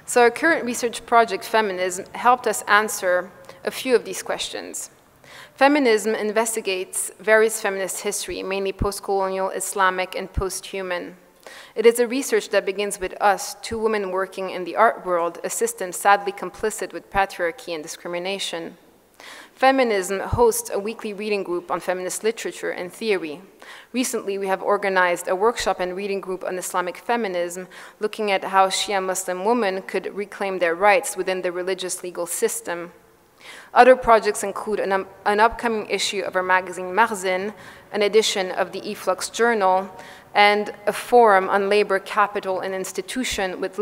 So our current research project, Feminism, helped us answer a few of these questions. Feminism investigates various feminist history, mainly post-colonial, Islamic, and post-human. It is a research that begins with us, two women working in the art world, a system sadly complicit with patriarchy and discrimination. Feminism hosts a weekly reading group on feminist literature and theory. Recently, we have organized a workshop and reading group on Islamic feminism, looking at how Shia Muslim women could reclaim their rights within the religious legal system. Other projects include an upcoming issue of our magazine Marzin, an edition of the Efflux Journal, and a forum on labor, capital, and institution which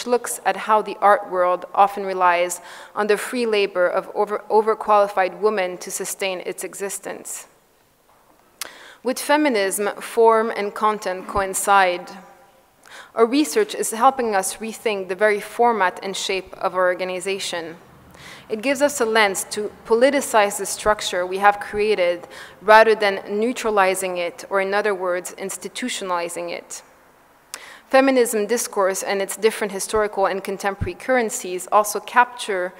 looks at how the art world often relies on the free labor of overqualified women to sustain its existence. With feminism, form and content coincide. Our research is helping us rethink the very format and shape of our organization. It gives us a lens to politicize the structure we have created rather than neutralizing it, or in other words, institutionalizing it. Feminism discourse and its different historical and contemporary currencies also captures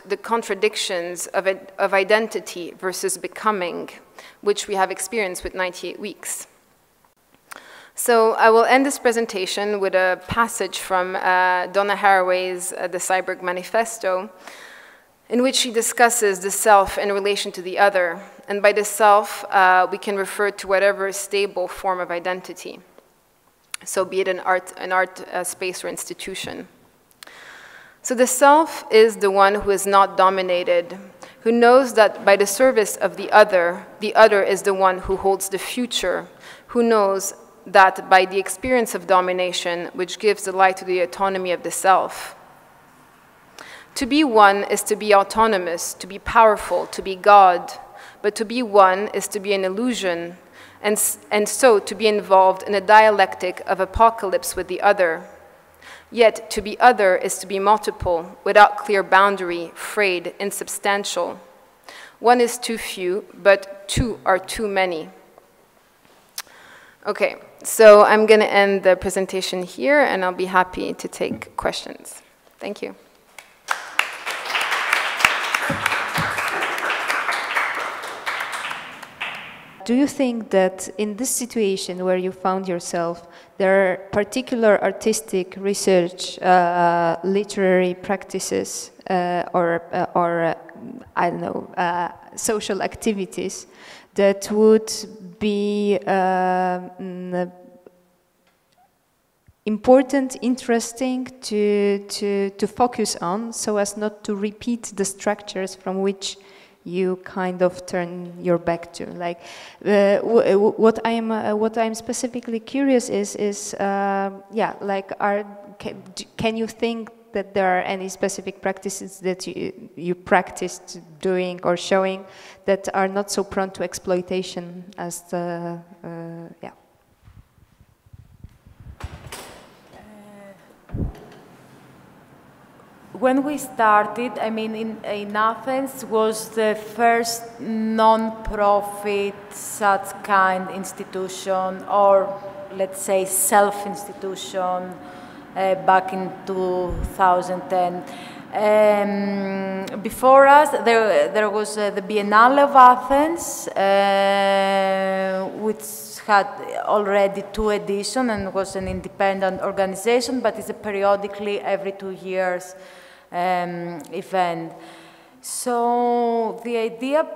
the contradictions of identity versus becoming, which we have experienced with 98 Weeks. So I will end this presentation with a passage from Donna Haraway's The Cyborg Manifesto, in which she discusses the self in relation to the other. And by the self, we can refer to whatever stable form of identity. So be it an art space or institution. So the self is the one who is not dominated, who knows that by the service of the other is the one who holds the future, who knows that by the experience of domination, which gives the light to the autonomy of the self. To be one is to be autonomous, to be powerful, to be God, but to be one is to be an illusion, and so to be involved in a dialectic of apocalypse with the other. Yet to be other is to be multiple, without clear boundary, frayed, insubstantial. One is too few, but two are too many. Okay, so I'm going to end the presentation here, and I'll be happy to take questions. Thank you. Do you think that in this situation where you found yourself, there are particular artistic research, literary practices, or I don't know, social activities that would be important, interesting to focus on, so as not to repeat the structures from which you kind of turn your back to? Like, what I'm specifically curious is yeah, like, can you think that there are any specific practices that you practiced doing or showing that are not so prone to exploitation as the yeah? When we started, I mean, in Athens was the first non-profit such kind institution, or let's say self-institution, back in 2010. Before us, there was the Biennale of Athens, which had already 2 editions and was an independent organization, but it's a periodically every 2 years event. So the idea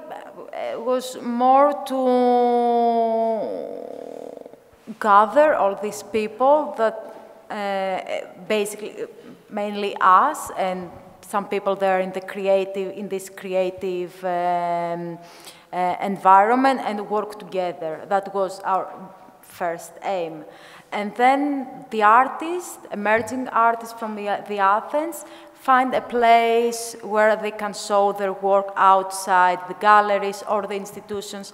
was more to gather all these people that basically mainly us and some people there in the creative, in this creative environment, and work together. That was our first aim. And then the artists, emerging artists from the Athens, find a place where they can show their work outside the galleries or the institutions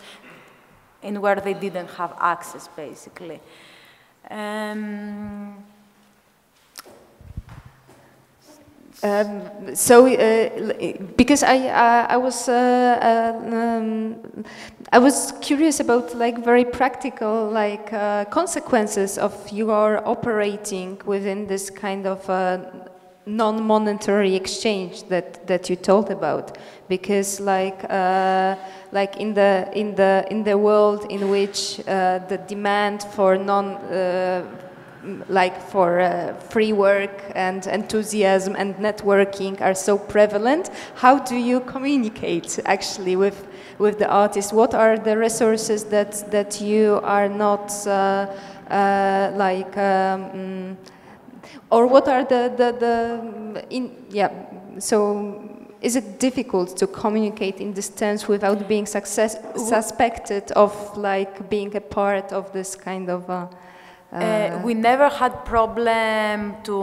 in where they didn't have access, basically. Because I was curious about like very practical like consequences of your operating within this kind of non-monetary exchange that you told about, because like in the world in which the demand for free work and enthusiasm and networking are so prevalent, how do you communicate actually with the artist? What are the resources that you are not or what are so is it difficult to communicate in this terms without being suspected of like being a part of this kind of we never had problem to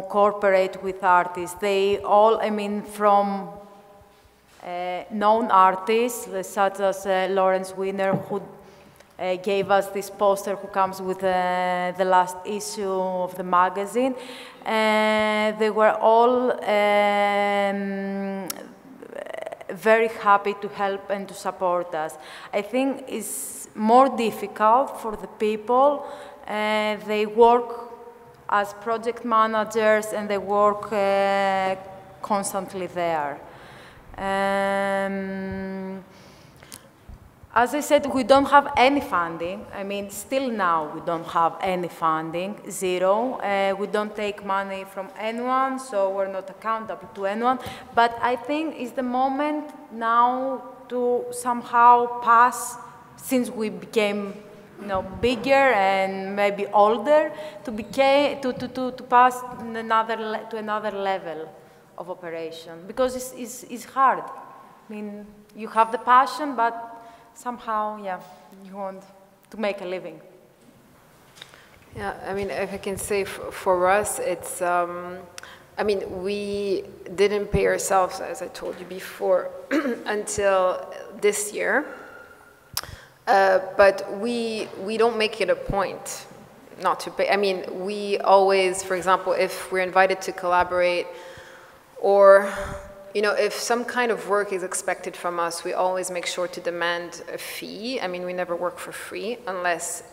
cooperate with artists. They all, I mean, from known artists such as Lawrence Wiener, who gave us this poster, who comes with the last issue of the magazine. They were all very happy to help and to support us. I think it's more difficult for the people. They work as project managers and they work constantly there. As I said, we don't have any funding. I mean, still now we don't have any funding, zero. We don't take money from anyone, so we're not accountable to anyone. But I think it's the moment now to somehow pass, since we became bigger and maybe older, to pass to another level of operation, because it's hard. I mean, you have the passion, but somehow, yeah, you want to make a living. Yeah, I mean, if I can say for us, it's, I mean, we didn't pay ourselves, as I told you before, until this year. But we don't make it a point not to pay. I mean, we always, for example, if we're invited to collaborate, or if some kind of work is expected from us, we always make sure to demand a fee. I mean, we never work for free unless,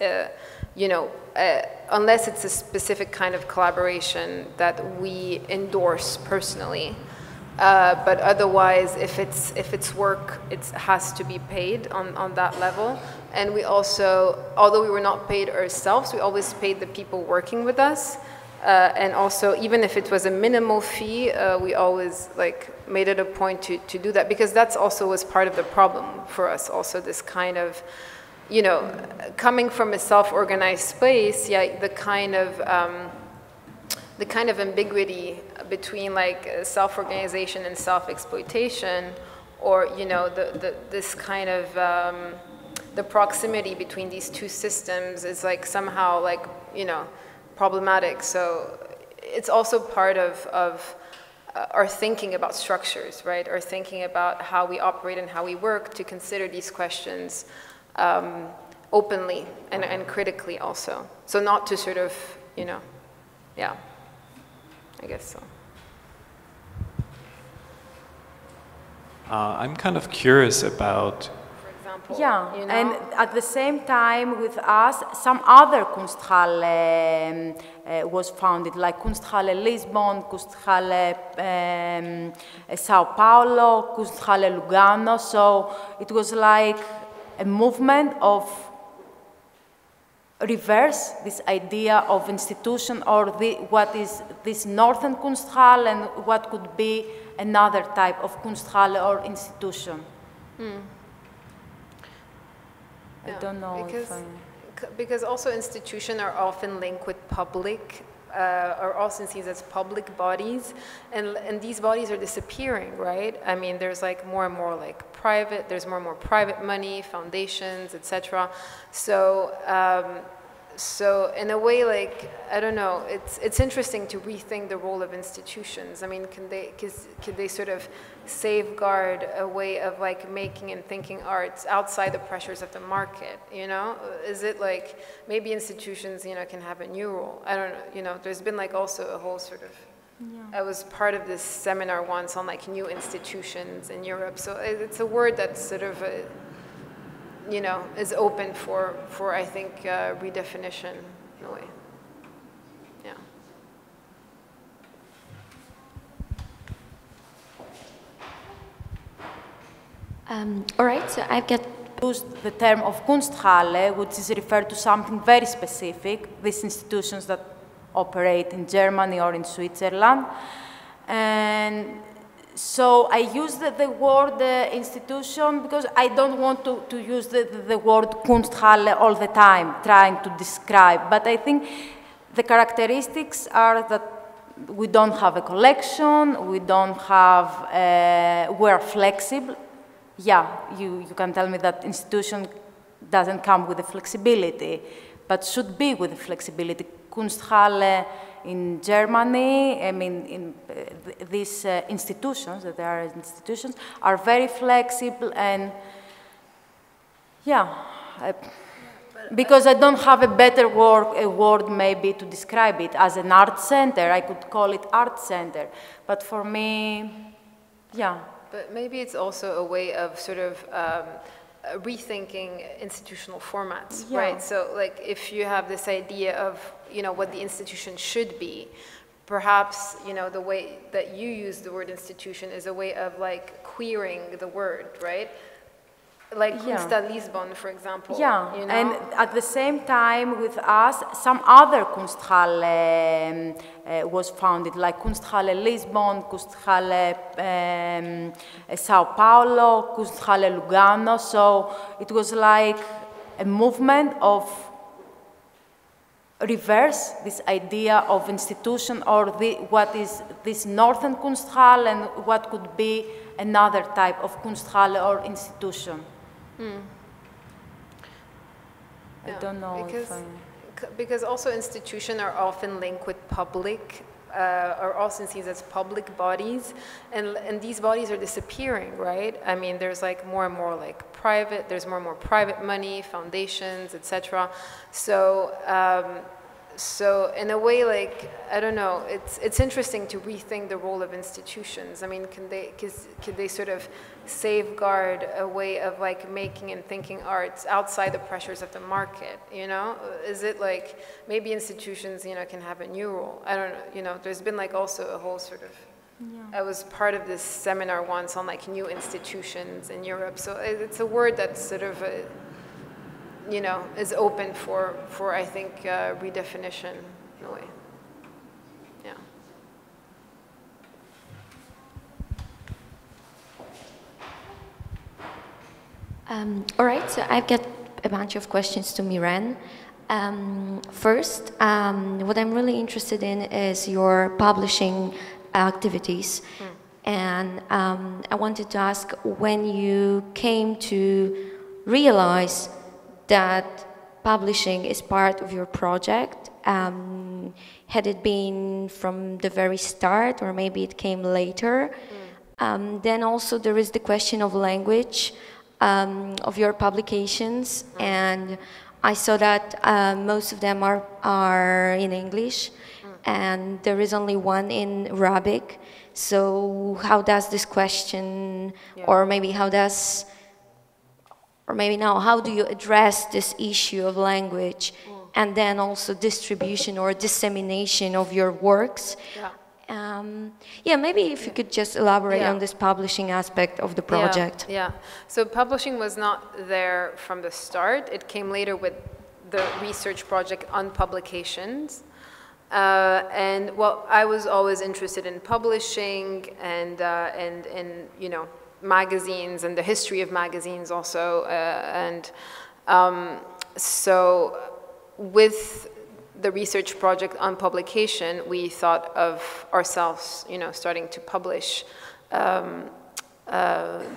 unless it's a specific kind of collaboration that we endorse personally. But otherwise, if it's work, it has to be paid on that level. And we also, although we were not paid ourselves, we always paid the people working with us. And also, even if it was a minimal fee, we always made it a point to do that, because that's also was part of the problem for us. Also, this kind of, coming from a self-organized space, yeah, the kind of ambiguity between self-organization and self-exploitation or you know, this kind of the proximity between these two systems is like somehow like, you know, problematic. So it's also part of our thinking about structures, right? Our thinking about how we operate and how we work to consider these questions openly and critically also. So not to sort of, you know, yeah, I guess so. I'm kind of curious about... Yeah, you know? and at the same time with us, some other Kunsthalle was founded, like Kunsthalle Lisbon, Kunsthalle Sao Paulo, Kunsthalle Lugano. So it was like a movement of reverse this idea of institution, or what is this northern Kunsthalle and what could be another type of Kunsthalle or institution. I don't know because also institutions are often linked with public, are also seen as public bodies, and these bodies are disappearing, right? I mean, there's like more and more like private, there's more and more private money, foundations, etc. So, so in a way, like, I don't know, it's interesting to rethink the role of institutions. I mean, can they sort of safeguard a way of like making and thinking arts outside the pressures of the market, you know? Is it like, maybe institutions, you know, can have a new role? I don't know, you know, there's been like also a whole sort of, I was part of this seminar once on like new institutions in Europe. So it's a word that's sort of, you know, is open for I think, redefinition in a way. Yeah. All right, so I've got used the term of Kunsthalle, which is referred to something very specific, these institutions that operate in Germany or in Switzerland. And so I use the word institution because I don't want to use the word Kunsthalle all the time, trying to describe. But I think the characteristics are that we don't have a collection, we don't have, we're flexible. Yeah, you can tell me that institution doesn't come with the flexibility, but should be with the flexibility. Kunsthalle in Germany, I mean, in these institutions, that there are institutions, are very flexible and, yeah, because I don't have a better word maybe to describe it. As an art center, I could call it art center, but for me, yeah. But maybe it's also a way of sort of rethinking institutional formats, yeah. right? So like if you have this idea of, you know, what the institution should be, perhaps, you know, the way that you use the word institution is a way of like queering the word, right? Like Kunsthalle Lisbon, for example. Yeah, you know? and at the same time with us, some other Kunsthalle was founded, like Kunsthalle Lisbon, Kunsthalle Sao Paulo, Kunsthalle Lugano. So it was like a movement of reverse this idea of institution, or what is this northern Kunsthalle and what could be another type of Kunsthalle or institution. I don't know because also institutions are often linked with public, are also seen as public bodies, and these bodies are disappearing, right? I mean, there's like more and more like private, there's more and more private money, foundations, etc. So, so in a way, like, I don't know, it's interesting to rethink the role of institutions. I mean, can they sort of safeguard a way of like making and thinking arts outside the pressures of the market, you know? Is it like, maybe institutions, you know, can have a new role? I don't know, you know, there's been like also a whole sort of, I was part of this seminar once on like new institutions in Europe. So it's a word that's sort of, you know, is open for I think, redefinition in a way. Yeah. All right, so I've got a bunch of questions to Mirene. First, what I'm really interested in is your publishing activities. And I wanted to ask, when you came to realize that publishing is part of your project, had it been from the very start, or maybe it came later? Then also there is the question of language of your publications, and I saw that most of them are in English, and there is only one in Arabic. So how does this question, or maybe how do you address this issue of language, and then also distribution or dissemination of your works? Maybe if you could just elaborate on this publishing aspect of the project. So publishing was not there from the start. It came later with the research project on publications. And well, I was always interested in publishing and you know, magazines and the history of magazines also. So with the research project on publication, we thought of ourselves, you know, starting to publish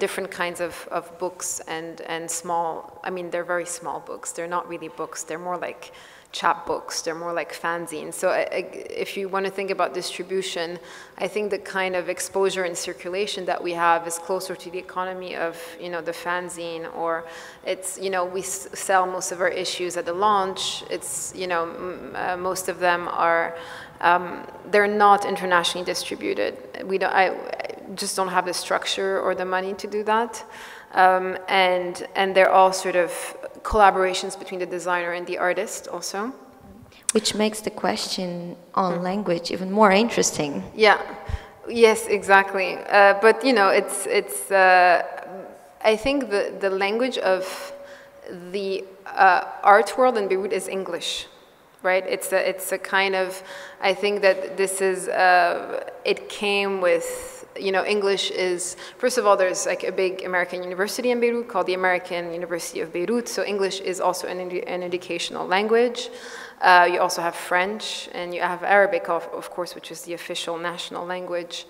different kinds of books and small, I mean, they're very small books. They're not really books. They're more like chapbooks. They're more like fanzines. So if you want to think about distribution, I think the kind of exposure and circulation that we have is closer to the economy of, you know, the fanzine, or it's, you know, we sell most of our issues at the launch. It's, you know, most of them are, they're not internationally distributed. I just don't have the structure or the money to do that. And they're all sort of collaborations between the designer and the artist also. Which makes the question on language even more interesting. Yes, exactly. But you know, it's I think the language of the art world in Bejrut is English, right? It's a kind of, I think that this is, it came with, you know, English is, first of all, there's like a big American university in Bejrut called the American University of Bejrut, so English is also an educational language. You also have French, and you have Arabic, of course, which is the official national language.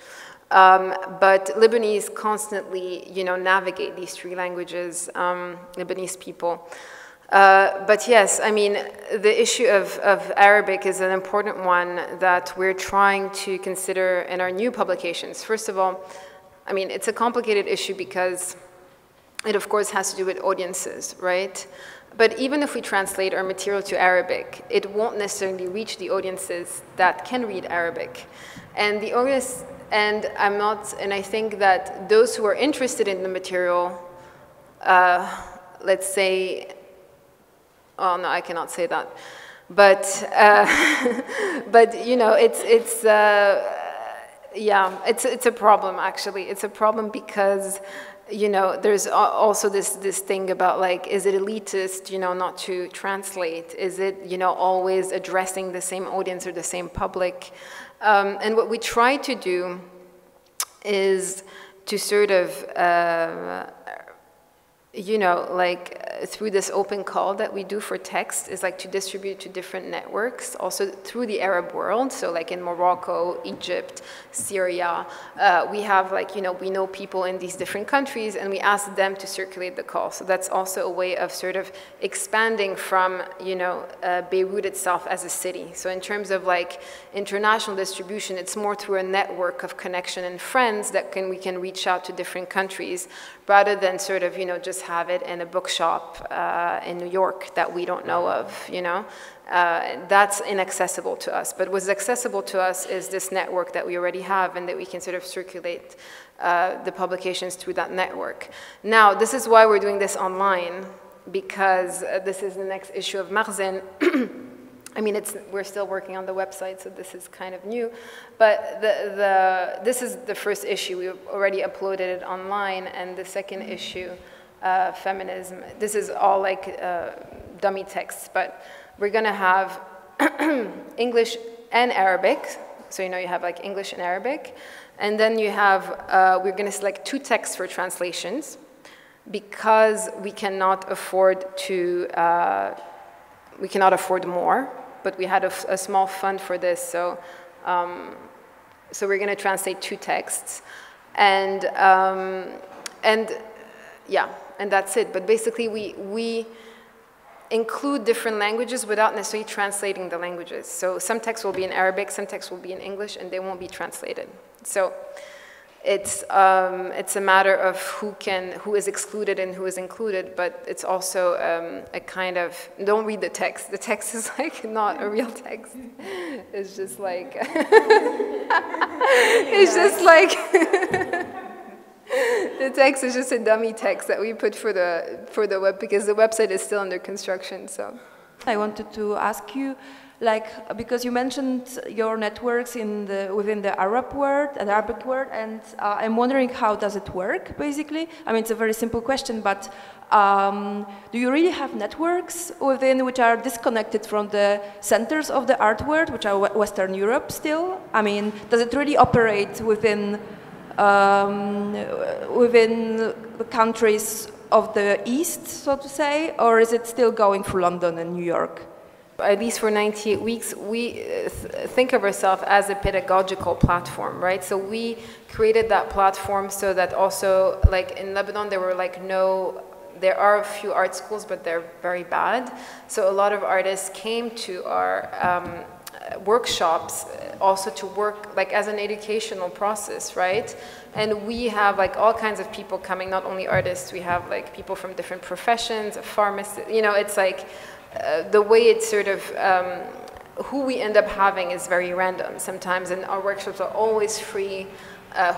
But Lebanese constantly, you know, navigate these three languages, Lebanese people. But yes, I mean, the issue of Arabic is an important one that we're trying to consider in our new publications. First of all, I mean, it's a complicated issue because it, of course, has to do with audiences, right? But even if we translate our material to Arabic, it won't necessarily reach the audiences that can read Arabic. And the audience, and I think that those who are interested in the material, let's say, oh no, I cannot say that, but but you know, it's a problem actually. It's a problem because, you know, there's also this thing about like, is it elitist, you know, not to translate? Is it, you know, always addressing the same audience or the same public? And what we try to do is to sort of you know, like through this open call that we do for text is like to distribute to different networks, also through the Arab world. So like in Morocco, Egypt, Syria, we have like, you know, we know people in these different countries and we ask them to circulate the call. So that's also a way of sort of expanding from, you know, Bejrut itself as a city. So in terms of like international distribution, it's more through a network of connection and friends that we can reach out to different countries, rather than sort of, you know, just have it in a bookshop in New York that we don't know of, you know. That's inaccessible to us. But what's accessible to us is this network that we already have and that we can sort of circulate the publications through that network. Now, this is why we're doing this online, because this is the next issue of Magazine. I mean, we're still working on the website, so this is kind of new. But this is the first issue. We've already uploaded it online. And the second issue, Feminism, this is all like dummy texts. But we're going to have English and Arabic. So, you know, you have like English and Arabic. And then you have, we're going to select 2 texts for translations, because we cannot afford to, we cannot afford more. But we had a small fund for this, so so we're going to translate 2 texts. And yeah, and that's it. But basically, we include different languages without necessarily translating the languages. So some texts will be in Arabic, some texts will be in English, and they won't be translated. So it's a matter of who is excluded and who is included, but it's also a kind of, don't read the text. The text is like not a real text. It's just like, it's just like, the text is just a dummy text that we put for the web, because the website is still under construction, so. I wanted to ask you, like, because you mentioned your networks within the Arabic world, and I'm wondering how does it work, basically? I mean, it's a very simple question, but do you really have networks which are disconnected from the centers of the art world, which are Western Europe still? I mean, does it really operate within the countries of the East, so to say, or is it still going through London and New York? At least for 98 weeks, we think of ourselves as a pedagogical platform, right? So we created that platform so that also, like in Lebanon, there are a few art schools, but they're very bad. So a lot of artists came to our workshops also to work like as an educational process, right? And we have like all kinds of people coming, not only artists, we have like people from different professions, a pharmacist, you know, it's like the way it's sort of, who we end up having is very random sometimes, and our workshops are always free.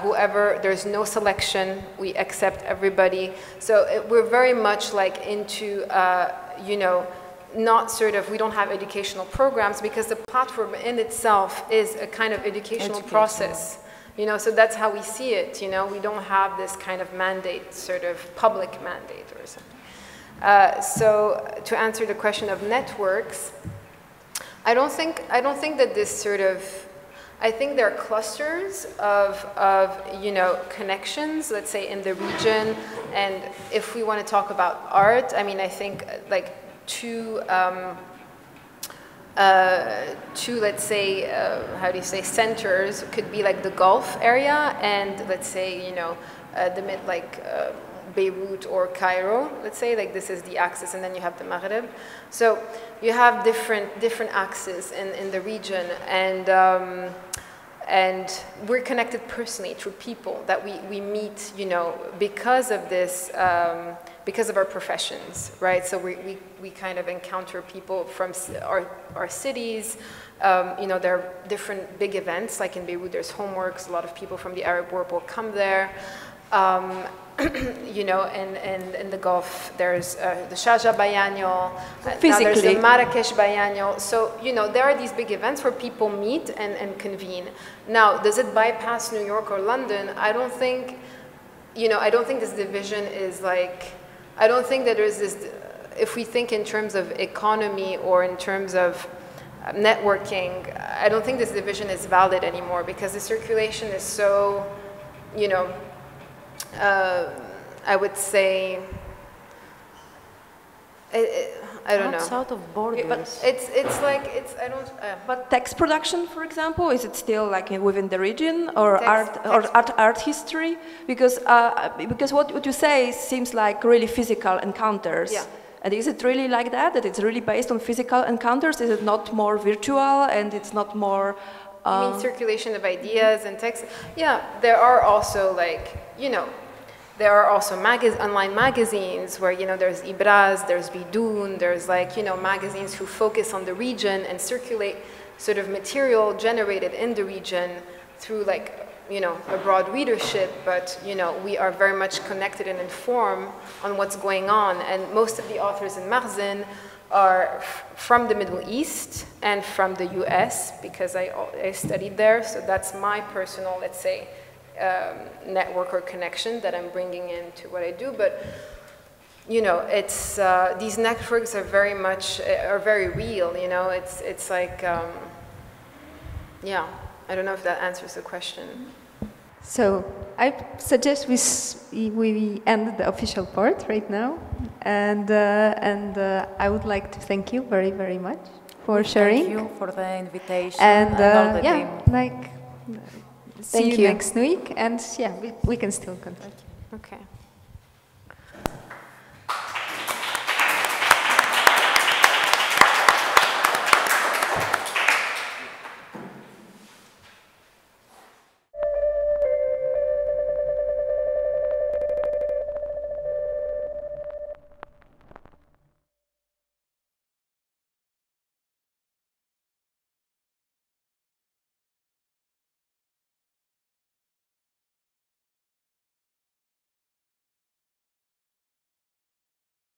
Whoever, there's no selection, we accept everybody. So we're very much like into, you know, not sort of, we don't have educational programs because the platform in itself is a kind of educational process. You know, so that's how we see it, you know, we don't have this kind of mandate, sort of public mandate or something. So to answer the question of networks, I don't think that this sort of, I think there are clusters of you know, connections, let's say in the region, and if we want to talk about art, I mean, I think like two, let's say, how do you say, centers could be like the Gulf area and let's say, you know, Bejrut or Cairo, let's say, like this is the axis, and then you have the Maghreb. So you have different axes in the region, and we're connected personally through people that we meet, you know, because of this, because of our professions, right? So we kind of encounter people from our cities. You know, there are different big events, like in Beirut, there's homeworks, a lot of people from the Arab world will come there. You know, in the Gulf, there's the Sharjah Biennial, now there's the Marrakesh Biennial. So, you know, there are these big events where people meet and convene. Now, does it bypass New York or London? I don't think, you know, I don't think this division is like, I don't think that there's this, if we think in terms of economy or in terms of networking, I don't think this division is valid anymore because the circulation is so, you know, I would say, I don't know. It's out of borders. But it's like, I don't. But text production, for example, is it still like within the region, or art history? Because what you say seems like really physical encounters. Yeah. And is it really like that? That it's really based on physical encounters? Is it not more virtual and it's not more? You mean circulation of ideas and text? Yeah, there are also like, you know, there are also online magazines where, you know, there's Ibraz, there's Bidoun, there's like, you know, magazines who focus on the region and circulate sort of material generated in the region through like, you know, a broad readership, but, you know, we are very much connected and informed on what's going on. And most of the authors in Marzin are from the Middle East and from the US because I studied there, so that's my personal, let's say, network or connection that I'm bringing into what I do. But you know, it's these networks are very much very real. You know, it's like yeah. I don't know if that answers the question. So I suggest we end the official part right now, and I would like to thank you very, very much for sharing. Thank you for the invitation And all the yeah, team. like see you next week, and yeah, we can still continue. Okay.